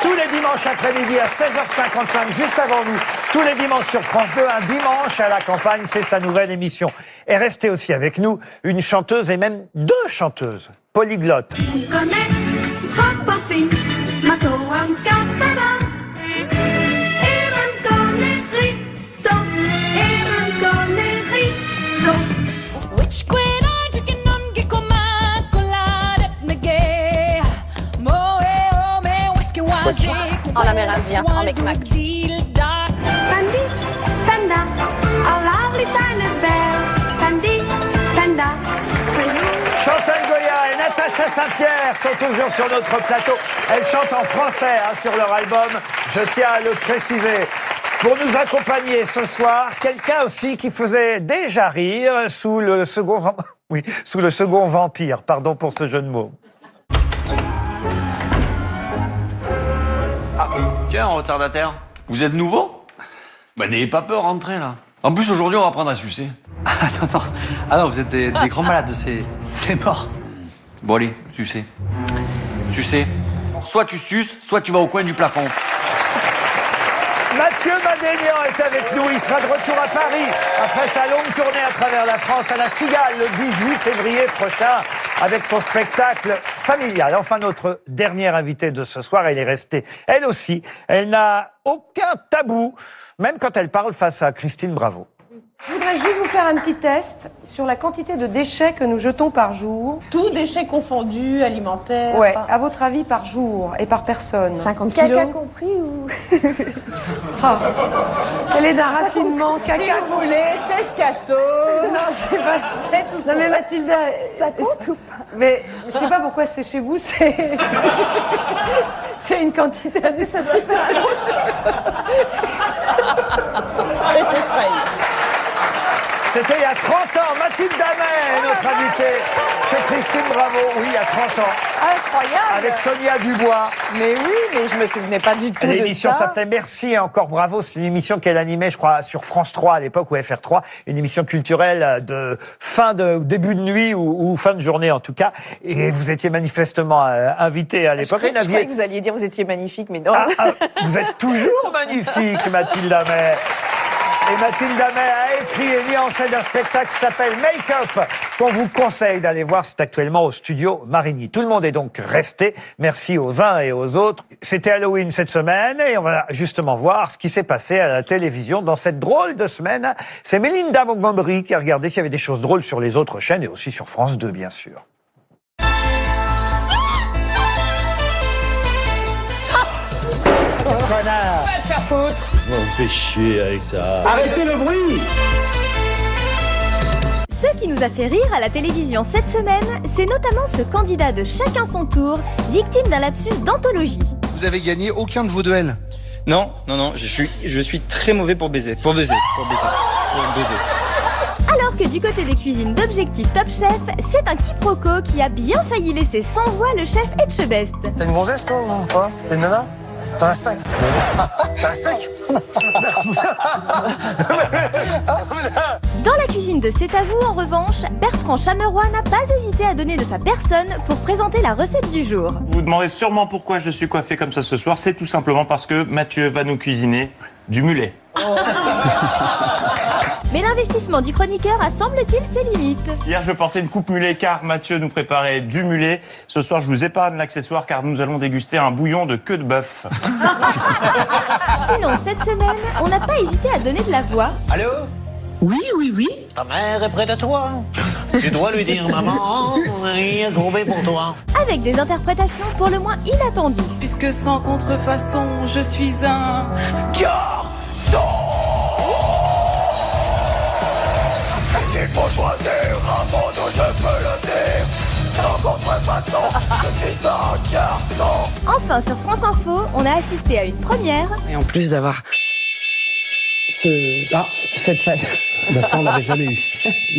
[SPEAKER 1] tous les dimanches après-midi à 16h55, juste avant nous. Tous les dimanches sur France 2, un dimanche à la campagne, c'est sa nouvelle émission. Et restez aussi avec nous une chanteuse et même deux chanteuses polyglottes.
[SPEAKER 2] En amérindien, en micmac.
[SPEAKER 1] Chantal Goya et Natacha Saint-Pierre sont toujours sur notre plateau. Elles chantent en français sur leur album, je tiens à le préciser. Pour nous accompagner ce soir, quelqu'un aussi qui faisait déjà rire sous le second vampire. Pardon pour ce jeu de mots.
[SPEAKER 4] Tiens, retardataire, vous êtes nouveau? Bah n'ayez pas peur, rentrez là. En plus, aujourd'hui, on va apprendre à sucer.
[SPEAKER 12] Ah non, vous êtes des grands malades, c'est mort.
[SPEAKER 4] Bon allez, sucez. Sucez. Soit tu suces, soit tu vas au coin du plafond.
[SPEAKER 1] Mathieu Madénian est avec nous. Il sera de retour à Paris après sa longue tournée à travers la France à la Cigale le 18 février prochain avec son spectacle familial. Enfin, notre dernière invitée de ce soir, elle est restée, elle aussi. Elle n'a aucun tabou, même quand elle parle face à Christine Bravo.
[SPEAKER 19] Je voudrais juste vous faire un petit test sur la quantité de déchets que nous jetons par jour.
[SPEAKER 5] Tous déchets confondus, alimentaires.
[SPEAKER 19] Ouais, à votre avis par jour et par personne.
[SPEAKER 5] 50
[SPEAKER 19] Quelqu'un
[SPEAKER 5] kilos.
[SPEAKER 19] compris ou... Elle est d'un raffinement.
[SPEAKER 5] Si vous voulez, c'est scato.
[SPEAKER 19] Non, c'est pas...
[SPEAKER 5] C'est tout
[SPEAKER 19] Non mais Mathilda... Ça compte ou pas? Mais je sais pas pourquoi c'est chez vous, c'est... c'est une quantité... Parce que ça doit faire un gros chiffre.
[SPEAKER 5] C'est effrayant.
[SPEAKER 1] C'était il y a 30 ans. Mathilde Damet, notre invitée chez Christine Bravo. Oui, il y a 30 ans.
[SPEAKER 5] Incroyable.
[SPEAKER 1] Avec Sonia Dubois.
[SPEAKER 5] Mais oui, mais je me souvenais pas du tout de ça.
[SPEAKER 1] L'émission s'appelait Merci et encore bravo. C'est une émission qu'elle animait, je crois, sur France 3 à l'époque, ou FR3. Une émission culturelle de début de nuit ou fin de journée en tout cas. Et vous étiez manifestement invité à l'époque.
[SPEAKER 5] Je croyais que vous alliez dire vous étiez magnifique, mais non.
[SPEAKER 1] Vous êtes toujours magnifique, Mathilde Damet. Et Mathilde Damet a écrit et mis en scène un spectacle qui s'appelle Make Up, qu'on vous conseille d'aller voir. C'est actuellement au studio Marigny. Tout le monde est donc resté. Merci aux uns et aux autres. C'était Halloween cette semaine et on va justement voir ce qui s'est passé à la télévision dans cette drôle de semaine. C'est Mélinda Montgomery qui a regardé s'il y avait des choses drôles sur les autres chaînes et aussi sur France 2, bien sûr.
[SPEAKER 3] Connard.
[SPEAKER 15] Va te faire foutre.
[SPEAKER 3] On me fait chier avec ça.
[SPEAKER 15] Arrêtez le bruit.
[SPEAKER 16] Ce qui nous a fait rire à la télévision cette semaine, c'est notamment ce candidat de Chacun son tour, victime d'un lapsus d'anthologie.
[SPEAKER 22] Vous avez gagné aucun de vos duels?
[SPEAKER 24] Non, je suis très mauvais pour baiser.
[SPEAKER 16] Alors que du côté des cuisines d'Objectif Top Chef, c'est un quiproquo qui a bien failli laisser sans voix le chef Etchebest.
[SPEAKER 25] T'as une gonzesse toi ou quoi? T'es une nana? T'as un 5. T'as un 5.
[SPEAKER 16] Dans la cuisine de C'est à vous, en revanche, Bertrand Chameroy n'a pas hésité à donner de sa personne pour présenter la recette du jour.
[SPEAKER 26] Vous vous demandez sûrement pourquoi je suis coiffé comme ça ce soir. C'est tout simplement parce que Mathieu va nous cuisiner du mulet.
[SPEAKER 16] Mais l'investissement du chroniqueur a, semble-t-il, ses limites.
[SPEAKER 26] Hier, je portais une coupe mulet car Mathieu nous préparait du mulet. Ce soir, je vous épargne l'accessoire car nous allons déguster un bouillon de queue de bœuf.
[SPEAKER 16] Sinon, cette semaine, on n'a pas hésité à donner de la voix.
[SPEAKER 15] Allô?
[SPEAKER 25] Oui.
[SPEAKER 15] Ta mère est près de toi. Tu dois lui dire, maman, rien courbé pour toi.
[SPEAKER 16] Avec des interprétations pour le moins inattendues.
[SPEAKER 27] Puisque sans contrefaçon, je suis un garçon.
[SPEAKER 15] Il faut choisir un mot dont je peux le dire. Sans contrefaçon, je suis un garçon.
[SPEAKER 16] Enfin, sur France Info, on a assisté à une première.
[SPEAKER 28] Et en plus d'avoir cette phase.
[SPEAKER 29] Ben ça, on l'avait jamais eu.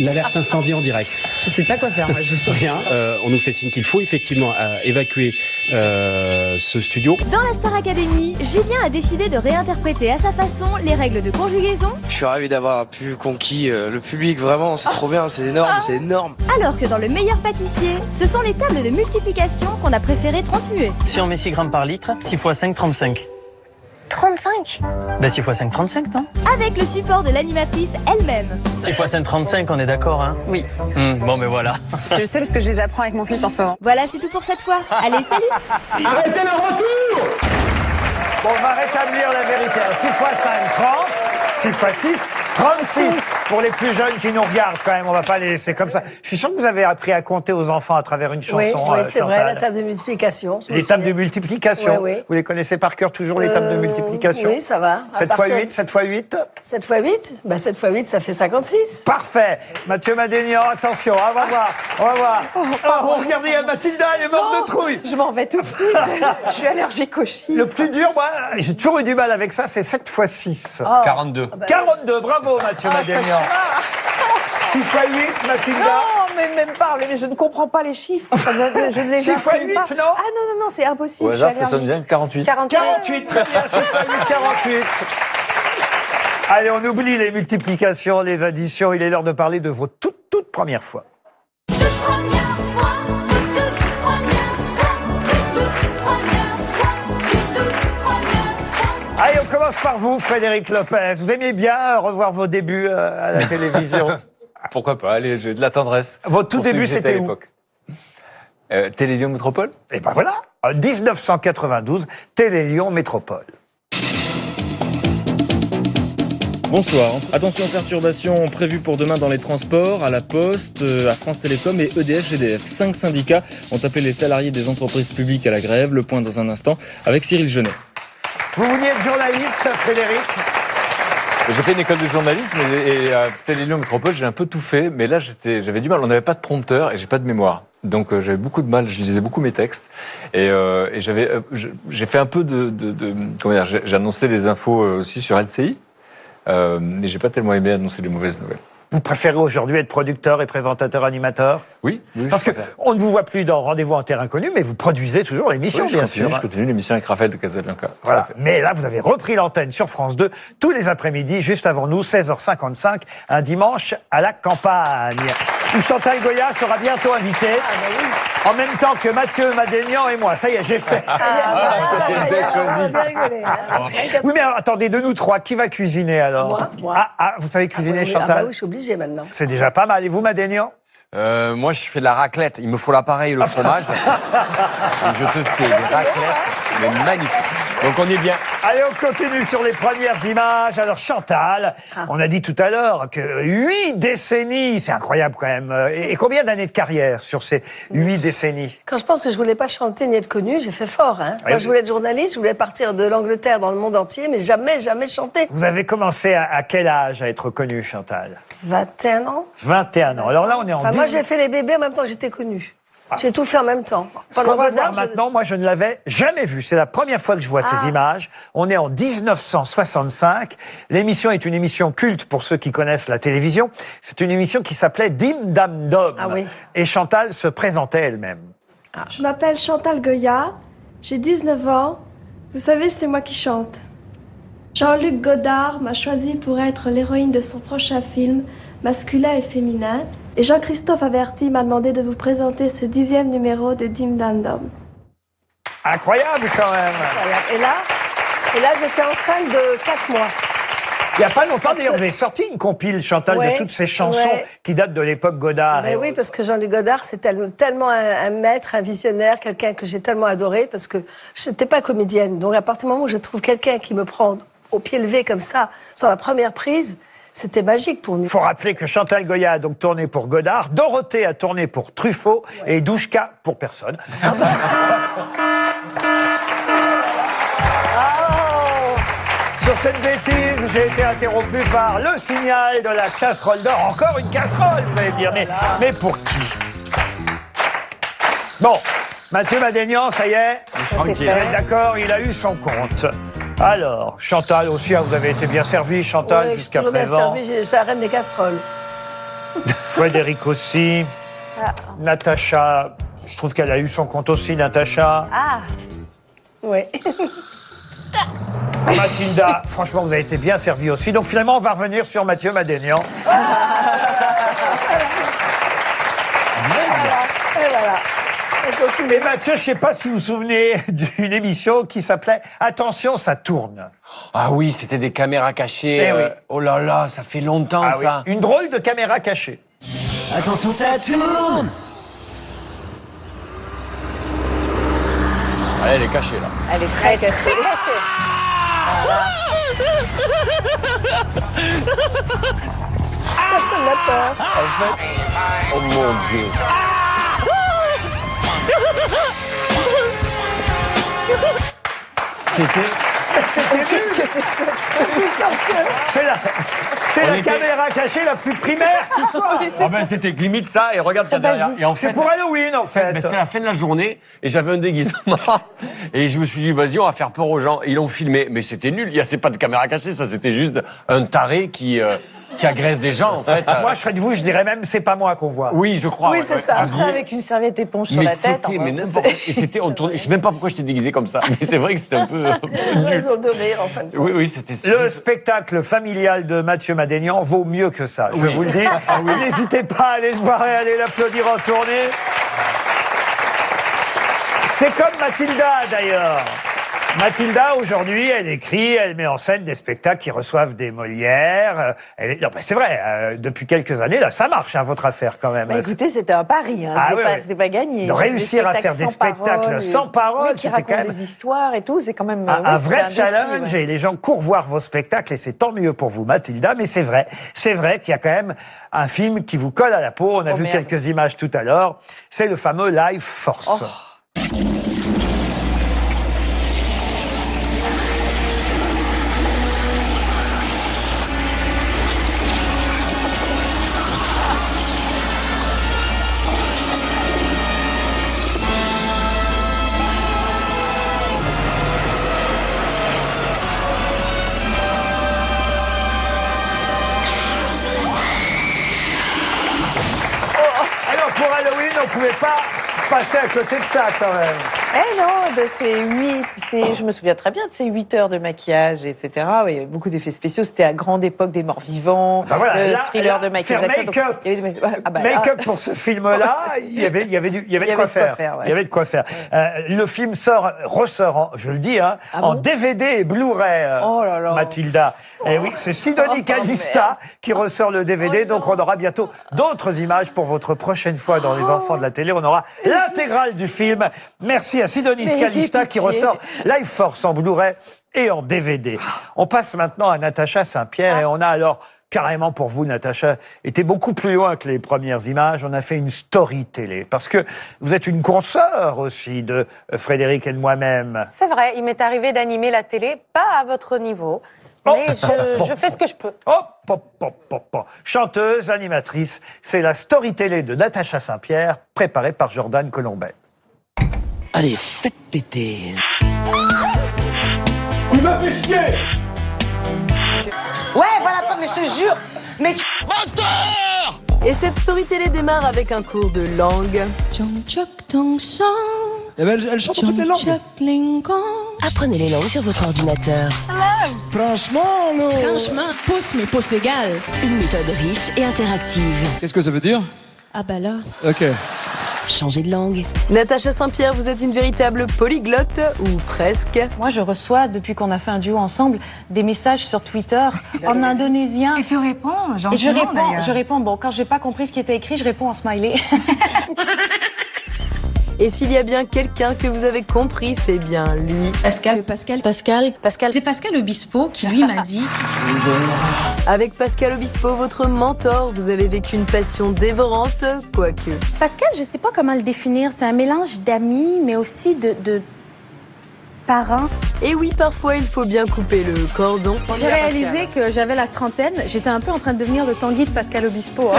[SPEAKER 29] L'alerte incendie en direct.
[SPEAKER 28] Je sais pas quoi faire, moi.
[SPEAKER 29] Rien. On nous fait signe qu'il faut effectivement évacuer ce studio.
[SPEAKER 16] Dans la Star Academy, Julien a décidé de réinterpréter à sa façon les règles de conjugaison.
[SPEAKER 28] Je suis ravi d'avoir pu conquis le public, vraiment, c'est trop bien, c'est énorme.
[SPEAKER 16] Alors que dans Le meilleur pâtissier, ce sont les tables de multiplication qu'on a préféré transmuer.
[SPEAKER 27] Si on met 6 grammes par litre, 6 x 5, 35.
[SPEAKER 16] 35
[SPEAKER 27] Ben 6 x 5, 35, non?
[SPEAKER 16] Avec le support de l'animatrice elle-même.
[SPEAKER 27] 6 x 5, 35, on est d'accord, hein?
[SPEAKER 28] Oui.
[SPEAKER 27] Bon, ben voilà.
[SPEAKER 28] Je sais parce que je les apprends avec mon fils en ce moment.
[SPEAKER 16] Voilà, c'est tout pour cette fois. Allez, salut.
[SPEAKER 15] Arrêtez le retour.
[SPEAKER 1] Bon, on va rétablir la vérité. 6 x 5, 30. 6 x 6, 36. Pour les plus jeunes qui nous regardent, quand même, on va pas les laisser comme ça. Je suis sûr que vous avez appris à compter aux enfants à travers une chanson.
[SPEAKER 6] Oui, c'est vrai, la table de multiplication.
[SPEAKER 1] Les tables de multiplication.
[SPEAKER 6] Oui.
[SPEAKER 1] Vous les connaissez par cœur toujours, les tables de multiplication?
[SPEAKER 6] Oui, ça va.
[SPEAKER 1] 7 x 8, 7 x 8
[SPEAKER 6] 7 x 8 bah 7 x 8, ça fait 56.
[SPEAKER 1] Parfait. Mathieu Madénian, attention, on va voir. Oh, regardez, il y a Mathilda, elle est morte de trouille.
[SPEAKER 5] Je m'en vais tout de suite. Je suis allergique aux chiffres.
[SPEAKER 1] Le plus dur, moi, j'ai toujours eu du mal avec ça, c'est 7 x 6.
[SPEAKER 4] 42.
[SPEAKER 1] 42, bravo Mathieu Madénian. 6 x 8, Mathilda.
[SPEAKER 5] Non, mais même pas, mais je ne comprends pas les chiffres. Je ne les
[SPEAKER 1] 6 x 8,
[SPEAKER 5] pas.
[SPEAKER 1] non?
[SPEAKER 5] Ah non, c'est impossible.
[SPEAKER 8] Au hasard, ça sonne bien, 48.
[SPEAKER 1] 48, très bien, 6 x 8, 48. Allez, on oublie les multiplications, les additions. Il est l'heure de parler de vos toutes premières fois. Allez, on commence par vous, Frédéric Lopez. Vous aimiez bien revoir vos débuts à la télévision?
[SPEAKER 8] Pourquoi pas? Allez, j'ai de la tendresse.
[SPEAKER 1] Votre tout début, c'était où?
[SPEAKER 8] Télé Lyon Métropole.
[SPEAKER 1] Et ben voilà, en 1992, Télé Lyon Métropole.
[SPEAKER 18] Bonsoir. Attention aux perturbations prévues pour demain dans les transports, à la Poste, à France Télécom et EDF-GDF. 5 syndicats ont appelé les salariés des entreprises publiques à la grève. Le point dans un instant avec Cyril Genet.
[SPEAKER 1] Vous vouliez être journaliste, Frédéric?
[SPEAKER 8] J'ai fait une école de journalisme et à Télé Lyon Métropole, j'ai un peu tout fait, mais là j'avais du mal. On n'avait pas de prompteur et j'ai pas de mémoire. Donc j'avais beaucoup de mal, je lisais beaucoup mes textes et j'ai fait un peu comment dire, j'ai annoncé les infos aussi sur LCI, mais j'ai pas tellement aimé annoncer les mauvaises nouvelles.
[SPEAKER 1] Vous préférez aujourd'hui être producteur et présentateur animateur?
[SPEAKER 8] Oui,
[SPEAKER 1] Parce qu'on ne vous voit plus dans Rendez-vous en terre inconnue, mais vous produisez toujours l'émission, bien sûr.
[SPEAKER 8] Je continue l'émission avec Raphaël de Casablanca.
[SPEAKER 1] Voilà. Mais là, vous avez repris l'antenne sur France 2 tous les après-midi, juste avant nous, 16h55, un dimanche à la campagne, où Chantal Goya sera bientôt invitée. En même temps que Mathieu Madénian et moi. Ça y est, j'ai fait. Oui, mais alors, attendez, de nous trois, qui va cuisiner alors?
[SPEAKER 6] Moi.
[SPEAKER 1] Vous savez cuisiner,
[SPEAKER 6] oui,
[SPEAKER 1] Chantal?
[SPEAKER 6] Ah bah oui, je suis obligée maintenant.
[SPEAKER 1] C'est déjà pas mal. Et vous, Madénian?
[SPEAKER 4] Moi, je fais de la raclette. Il me faut l'appareil et le fromage. Et je te fais des raclettes, mais magnifiques. Donc, on est bien.
[SPEAKER 1] Allez, on continue sur les premières images. Alors, Chantal, on a dit tout à l'heure que 8 décennies, c'est incroyable quand même. Et combien d'années de carrière sur ces 8 décennies?
[SPEAKER 6] Quand je pense que je voulais pas chanter ni être connue, j'ai fait fort. Hein. Moi, je voulais être journaliste, je voulais partir de l'Angleterre dans le monde entier, mais jamais chanter.
[SPEAKER 1] Vous avez commencé à quel âge à être connue, Chantal?
[SPEAKER 6] 21 ans.
[SPEAKER 1] 21 ans. Alors là, on est en
[SPEAKER 6] moi, j'ai fait les bébés en même temps que j'étais connue. J'ai tout fait en même temps.
[SPEAKER 1] Ce qu'on va voir maintenant, moi, je ne l'avais jamais vu. C'est la première fois que je vois ces images. On est en 1965. L'émission est une émission culte pour ceux qui connaissent la télévision. C'est une émission qui s'appelait Dim Dam Dom. Et Chantal se présentait elle-même.
[SPEAKER 7] Je m'appelle Chantal Goya, j'ai 19 ans. Vous savez, c'est moi qui chante. Jean-Luc Godard m'a choisi pour être l'héroïne de son prochain film, masculin et féminin. Et Jean-Christophe Averti m'a demandé de vous présenter ce 10e numéro de Dim Dam Dom.
[SPEAKER 1] Incroyable quand même.
[SPEAKER 6] Et là j'étais enceinte de 4 mois.
[SPEAKER 1] Il n'y a pas longtemps, d'ailleurs, vous avez sorti une compile, Chantal, de toutes ces chansons qui datent de l'époque Godard.
[SPEAKER 6] Ben oui, parce que Jean-Luc Godard, c'est tellement un maître, un visionnaire, quelqu'un que j'ai tellement adoré, parce que je n'étais pas comédienne. Donc à partir du moment où je trouve quelqu'un qui me prend au pied levé comme ça, sur la première prise, c'était magique pour nous.
[SPEAKER 1] Il faut rappeler que Chantal Goya a donc tourné pour Godard, Dorothée a tourné pour Truffaut et Douchka pour personne. Sur cette bêtise, j'ai été interrompu par le signal de la casserole d'or. Encore une casserole, vous allez me dire. Mais pour qui? Bon, Mathieu Madénian, ça y est. D'accord, il a eu son compte. Alors, Chantal aussi, vous avez été bien servie, Chantal, jusqu'à présent.
[SPEAKER 6] Je suis toujours bien servie, je suis la reine des casseroles.
[SPEAKER 1] Frédéric aussi. Natacha, je trouve qu'elle a eu son compte aussi, Natacha.
[SPEAKER 6] Oui.
[SPEAKER 1] Mathilda, franchement, vous avez été bien servie aussi. Donc finalement, on va revenir sur Mathieu Madénian.
[SPEAKER 6] Et voilà.
[SPEAKER 1] Et Mathieu, je ne sais pas si vous vous souvenez d'une émission qui s'appelait « Attention, ça tourne ».
[SPEAKER 4] Ah oui, c'était des caméras cachées. Oh là là, ça fait longtemps ça.
[SPEAKER 1] Oui. Une drôle de caméra cachée.
[SPEAKER 15] Attention, ça tourne.
[SPEAKER 4] Elle est cachée là.
[SPEAKER 5] Elle est très cachée.
[SPEAKER 6] Personne n'a peur.
[SPEAKER 4] En fait, oh mon Dieu.
[SPEAKER 6] Qu'est-ce que c'est que ce truc?
[SPEAKER 1] C'est la caméra cachée la plus primaire qui soit.
[SPEAKER 4] C'était limite ça, et regarde qu'il y a derrière. Et en fait,
[SPEAKER 1] c'est pour Halloween, en fait.
[SPEAKER 4] C'était la fin de la journée, et j'avais un déguisement. Et je me suis dit, vas-y, on va faire peur aux gens. Et ils l'ont filmé. Mais c'était nul. C'est pas de caméra cachée, ça. C'était juste un taré qui agresse des gens, en fait.
[SPEAKER 1] Moi, je serais de vous, je dirais même, c'est pas moi qu'on voit.
[SPEAKER 4] Oui, je crois.
[SPEAKER 6] Oui, c'est ça.
[SPEAKER 5] Ça avec une serviette éponge sur la tête.
[SPEAKER 4] Mais n'importe. Et c'était, je sais même pas pourquoi j'étais déguisé comme ça. Mais c'est vrai que c'était un peu.
[SPEAKER 6] Raison de rire, en fin de compte.
[SPEAKER 4] Oui, c'était.
[SPEAKER 1] Le spectacle familial de Mathieu Madénian vaut mieux que ça. Je vous le dis. N'hésitez pas à aller le voir et à aller l'applaudir en tournée. C'est comme Mathilda, d'ailleurs. Mathilda, aujourd'hui, elle écrit, elle met en scène des spectacles qui reçoivent des Molières. Non, mais c'est vrai, depuis quelques années, là, ça marche, votre affaire, quand même.
[SPEAKER 5] Écoutez, c'était un pari, c'était pas gagné.
[SPEAKER 1] De réussir à faire des spectacles sans parole,
[SPEAKER 5] qui racontent des histoires et tout, c'est quand même
[SPEAKER 1] un vrai challenge, et les gens courent voir vos spectacles, et c'est tant mieux pour vous, Mathilda, mais c'est vrai qu'il y a quand même un film qui vous colle à la peau. On a vu quelques images tout à l'heure. C'est le fameux Life Force. on pouvait pas passer à côté de ça quand même.
[SPEAKER 5] Eh non, de je me souviens très bien de ces 8 heures de maquillage, etc. Oui, il y avait beaucoup d'effets spéciaux. C'était à grande époque des morts vivants, thriller de Michael Jackson.
[SPEAKER 1] Make-up pour ce film-là, il y avait de quoi faire. Il y avait de quoi faire. Le film ressort, je le dis, en DVD et Blu-ray, Mathilda. Et oui, c'est Sidonie Calista qui ressort le DVD, donc on aura bientôt d'autres images pour votre prochaine fois dans Les Enfants de la télé. On aura l'intégrale du film. Merci à Sidonie Calista qui ressort Life Force en Blu-ray et en DVD. On passe maintenant à Natacha Saint-Pierre et on a alors carrément pour vous, Natacha, été beaucoup plus loin que les premières images. On a fait une story télé parce que vous êtes une consoeur aussi de Frédéric et de moi-même.
[SPEAKER 2] C'est vrai, il m'est arrivé d'animer la télé, pas à votre niveau. Mais je fais ce que je peux.
[SPEAKER 1] Chanteuse, animatrice, c'est la story télé de Natacha Saint-Pierre, préparée par Jordan Colombet.
[SPEAKER 9] Allez, faites péter.
[SPEAKER 15] Il m'a fait chier.
[SPEAKER 10] Ouais, voilà, mais je te jure. Mais
[SPEAKER 15] Menteur.
[SPEAKER 10] Et cette story télé démarre avec un cours de langue.
[SPEAKER 9] Eh ben, elle chante toutes les langues.
[SPEAKER 10] Apprenez les langues sur votre ordinateur.
[SPEAKER 9] Franchement, là.
[SPEAKER 10] Franchement, pouce, mais pouce égal. Une méthode riche et interactive.
[SPEAKER 9] Qu'est-ce que ça veut dire?
[SPEAKER 10] Ah bah là.
[SPEAKER 9] Ok.
[SPEAKER 10] Changer de langue. Natacha Saint-Pierre, vous êtes une véritable polyglotte, ou presque.
[SPEAKER 5] Moi, je reçois, depuis qu'on a fait un duo ensemble, des messages sur Twitter en indonésien.
[SPEAKER 19] Et tu réponds,
[SPEAKER 5] Et je réponds. Bon, quand j'ai pas compris ce qui était écrit, je réponds en smiley.
[SPEAKER 10] Et s'il y a bien quelqu'un que vous avez compris, c'est bien lui.
[SPEAKER 19] Pascal. C'est Pascal Obispo qui, lui, m'a dit...
[SPEAKER 10] Avec Pascal Obispo, votre mentor, vous avez vécu une passion dévorante, quoique.
[SPEAKER 5] Pascal, je sais pas comment le définir. C'est un mélange d'amis, mais aussi de parrain.
[SPEAKER 10] Et oui, parfois, il faut bien couper le cordon.
[SPEAKER 5] J'ai réalisé que j'avais la trentaine. J'étais un peu en train de devenir le Tanguy de Pascal Obispo.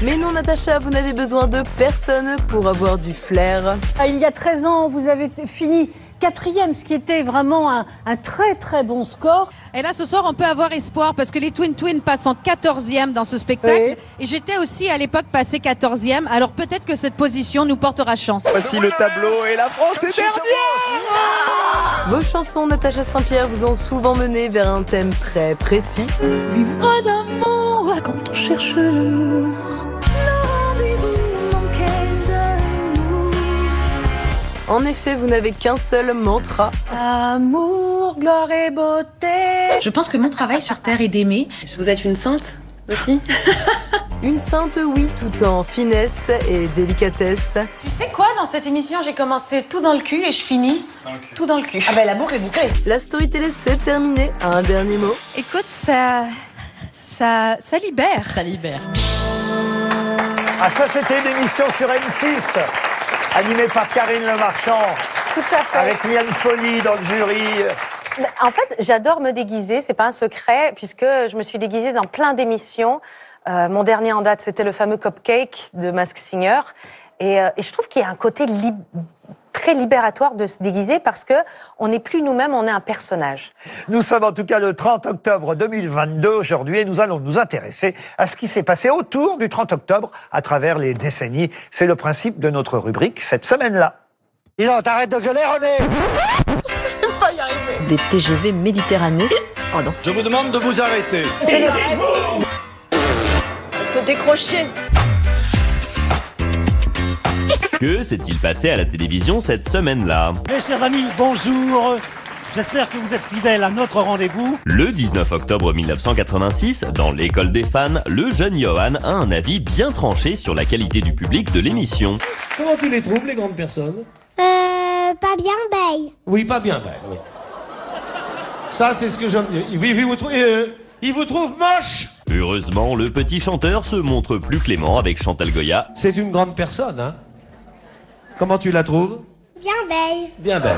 [SPEAKER 10] Mais non, Natacha, vous n'avez besoin de personne pour avoir du flair.
[SPEAKER 19] Il y a 13 ans, vous avez fini 4e, ce qui était vraiment un très très bon score.
[SPEAKER 11] Et là, ce soir, on peut avoir espoir parce que les Twin passent en 14e dans ce spectacle.
[SPEAKER 19] Oui.
[SPEAKER 11] Et j'étais aussi à l'époque passée 14e. Alors peut-être que cette position nous portera chance.
[SPEAKER 15] Voici le tableau et la France est dernière.
[SPEAKER 10] Vos chansons, Natacha Saint-Pierre, vous ont souvent mené vers un thème très précis.
[SPEAKER 15] Vivre d'amour quand on cherche l'amour.
[SPEAKER 10] En effet, vous n'avez qu'un seul mantra.
[SPEAKER 5] Amour, gloire et beauté.
[SPEAKER 19] Je pense que mon travail sur Terre est d'aimer.
[SPEAKER 10] Vous êtes une sainte aussi? Une sainte, oui, tout en finesse et délicatesse.
[SPEAKER 2] Tu sais quoi, dans cette émission, j'ai commencé tout dans le cul et je finis tout dans le cul.
[SPEAKER 10] Ah ben la boucle est bouclée. La story télé, c'est terminé. Un dernier mot.
[SPEAKER 11] Écoute, ça libère.
[SPEAKER 19] Ça libère.
[SPEAKER 1] Ah, ça, c'était une émission sur M6, animée par Karine Le Marchand.
[SPEAKER 2] Tout à fait.
[SPEAKER 1] Avec Liane Folly dans le jury.
[SPEAKER 2] En fait, j'adore me déguiser, c'est pas un secret, puisque je me suis déguisée dans plein d'émissions. Mon dernier en date, c'était le fameux Cupcake de Masked Singer. Et je trouve qu'il y a un côté très libératoire de se déguiser parce que on n'est plus nous-mêmes, on est un personnage.
[SPEAKER 1] Nous sommes en tout cas le 30 octobre 2022 aujourd'hui et nous allons nous intéresser à ce qui s'est passé autour du 30 octobre à travers les décennies. C'est le principe de notre rubrique cette semaine-là.
[SPEAKER 15] Dis donc, t'arrêtes de gueuler, René.
[SPEAKER 10] Je vais pas y arriver. Des TGV Méditerranée. Oh non.
[SPEAKER 15] Je vous demande de vous arrêter.
[SPEAKER 10] Il faut décrocher.
[SPEAKER 13] Que s'est-il passé à la télévision cette semaine-là?
[SPEAKER 14] Mes chers amis, bonjour. J'espère que vous êtes fidèles à notre rendez-vous.
[SPEAKER 13] Le 19 octobre 1986, dans l'école des fans, le jeune Johan a un avis bien tranché sur la qualité du public de l'émission.
[SPEAKER 17] Comment tu les trouves, les grandes personnes?
[SPEAKER 20] Pas bien belle.
[SPEAKER 17] Oui, pas bien belle, oui. Ça, c'est ce que j'aime. Il vous trouve moche?
[SPEAKER 13] Heureusement, le petit chanteur se montre plus clément avec Chantal Goya.
[SPEAKER 17] C'est une grande personne, hein? Comment tu la trouves?
[SPEAKER 20] Bien belle.
[SPEAKER 17] Bien belle.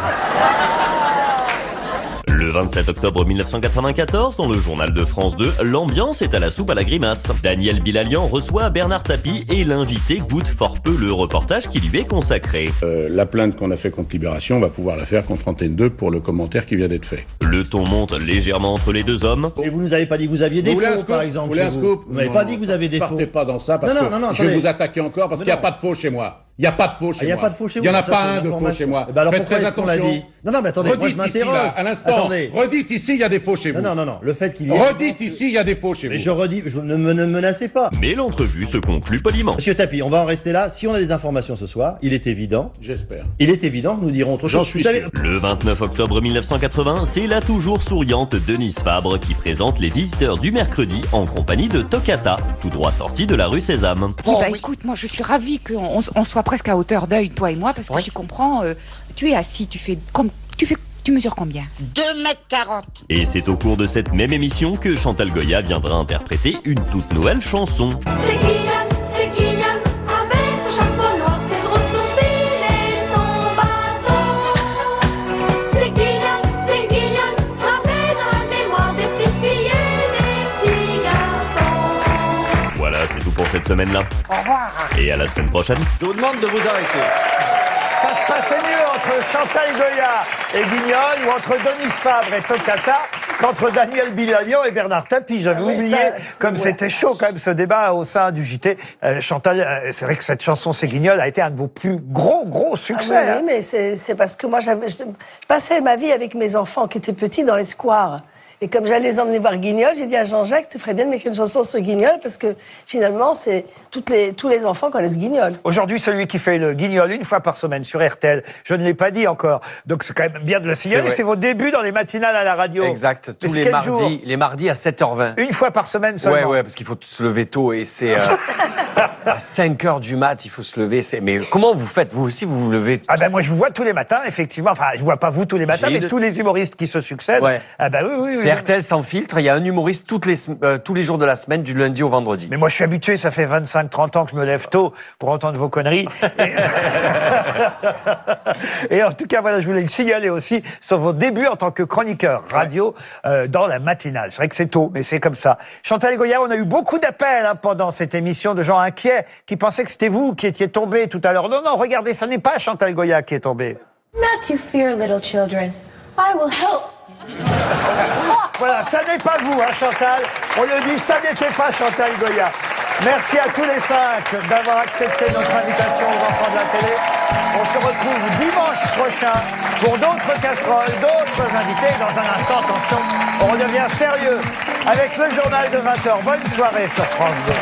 [SPEAKER 13] Le 27 octobre 1994, dans le journal de France 2, l'ambiance est à la soupe à la grimace. Daniel Bilalian reçoit Bernard Tapie et l'invité goûte fort peu le reportage qui lui est consacré.
[SPEAKER 3] La plainte qu'on a fait contre Libération, on va pouvoir la faire contre Antenne 2 pour le commentaire qui vient d'être fait.
[SPEAKER 13] Le ton monte légèrement entre les deux hommes.
[SPEAKER 12] Et vous nous avez pas dit que vous aviez des faux, par exemple.
[SPEAKER 3] Vous voulez un scoop?
[SPEAKER 12] Vous m'avez pas dit que vous avez des faux.
[SPEAKER 3] Partez pas dans ça parce que je vais vous attaquer encore parce qu'il n'y a pas de faux chez moi. Il n'y a pas de faux chez moi.
[SPEAKER 12] Il n'y a pas de faux chez vous.
[SPEAKER 3] Il n'y en a pas un de faux chez moi.
[SPEAKER 12] Alors
[SPEAKER 3] faites très attention.
[SPEAKER 12] Non, mais attendez, moi je m'interroge.
[SPEAKER 3] À l'instant, redites ici, il y a des faux chez vous.
[SPEAKER 12] Non, le fait qu'il y ait...
[SPEAKER 3] Redites ici, il y a des faux chez vous.
[SPEAKER 12] Mais je redis, ne me menacez pas.
[SPEAKER 13] Mais l'entrevue se conclut poliment.
[SPEAKER 12] Monsieur Tapie, on va en rester là. Si on a des informations ce soir, il est évident.
[SPEAKER 3] J'espère.
[SPEAKER 12] Il est évident que nous dirons autre chose.
[SPEAKER 3] J'en suis sûr.
[SPEAKER 13] Le 29 octobre 1980, c'est la toujours souriante Denise Fabre qui présente les visiteurs du mercredi en compagnie de Toccata, tout droit sorti de la rue Sésame.
[SPEAKER 21] Écoute, moi je suis ravie qu'on soit presque à hauteur d'œil, toi et moi, parce que tu comprends, tu es assis, tu mesures combien?
[SPEAKER 20] 2,40 m.
[SPEAKER 13] Et c'est au cours de cette même émission que Chantal Goya viendra interpréter une toute nouvelle chanson.
[SPEAKER 15] C'est Guignol, avec son chapeau noir, ses gros sourcils et son bâton. C'est Guignol, gravé dans la mémoire des petites filles et des petits garçons.
[SPEAKER 13] Voilà, c'est tout pour cette semaine-là.
[SPEAKER 15] Au revoir.
[SPEAKER 13] Et à la semaine prochaine.
[SPEAKER 12] Je vous demande de vous arrêter.
[SPEAKER 1] Ça se passait mieux entre Chantal Goya et Guignol ou entre Denise Fabre et Toccata qu'entre Daniel Bilalian et Bernard Tapie. J'avais oublié comme c'était chaud quand même ce débat au sein du JT. Chantal, c'est vrai que cette chanson C'est Guignol a été un de vos plus gros succès.
[SPEAKER 6] Oui, mais c'est parce que moi je passais ma vie avec mes enfants qui étaient petits dans les squares. Et comme j'allais les emmener voir Guignol, j'ai dit à Jean-Jacques, tu ferais bien de mettre une chanson sur Guignol parce que finalement, tous les enfants connaissent Guignol.
[SPEAKER 1] Aujourd'hui, celui qui fait le Guignol une fois par semaine sur RTL, je ne l'ai pas dit encore, donc c'est quand même bien de le signaler. C'est vos débuts dans les matinales à la radio.
[SPEAKER 4] Exact, tous les mardis à 7h20.
[SPEAKER 1] Une fois par semaine seulement.
[SPEAKER 4] Ouais, parce qu'il faut se lever tôt et c'est à 5h du mat, il faut se lever. Mais comment vous faites? Vous aussi, vous vous levez?
[SPEAKER 1] Ah ben moi, je vous vois tous les matins, effectivement. Enfin, je vois pas vous tous les matins, mais tous les humoristes qui se succèdent.
[SPEAKER 4] Ouais.
[SPEAKER 1] Ah ben oui.
[SPEAKER 4] C'est RTL sans filtre, il y a un humoriste tous les jours de la semaine, du lundi au vendredi.
[SPEAKER 1] Mais moi, je suis habitué, ça fait 25-30 ans que je me lève tôt pour entendre vos conneries. Et en tout cas, voilà, je voulais le signaler aussi sur vos débuts en tant que chroniqueur radio dans la matinale. C'est vrai que c'est tôt, mais c'est comme ça. Chantal Goya, on a eu beaucoup d'appels pendant cette émission de gens inquiets qui pensaient que c'était vous qui étiez tombé tout à l'heure. Non, regardez, ça n'est pas Chantal Goya qui est tombée.
[SPEAKER 22] Not to fear, little children. I will help.
[SPEAKER 1] Voilà, ça n'est pas vous, Chantal. On le dit, ça n'était pas Chantal Goya. Merci à tous les 5 d'avoir accepté notre invitation aux enfants de la télé. On se retrouve dimanche prochain pour d'autres casseroles, d'autres invités. Dans un instant, attention, on redevient sérieux avec le journal de 20h. Bonne soirée sur France 2.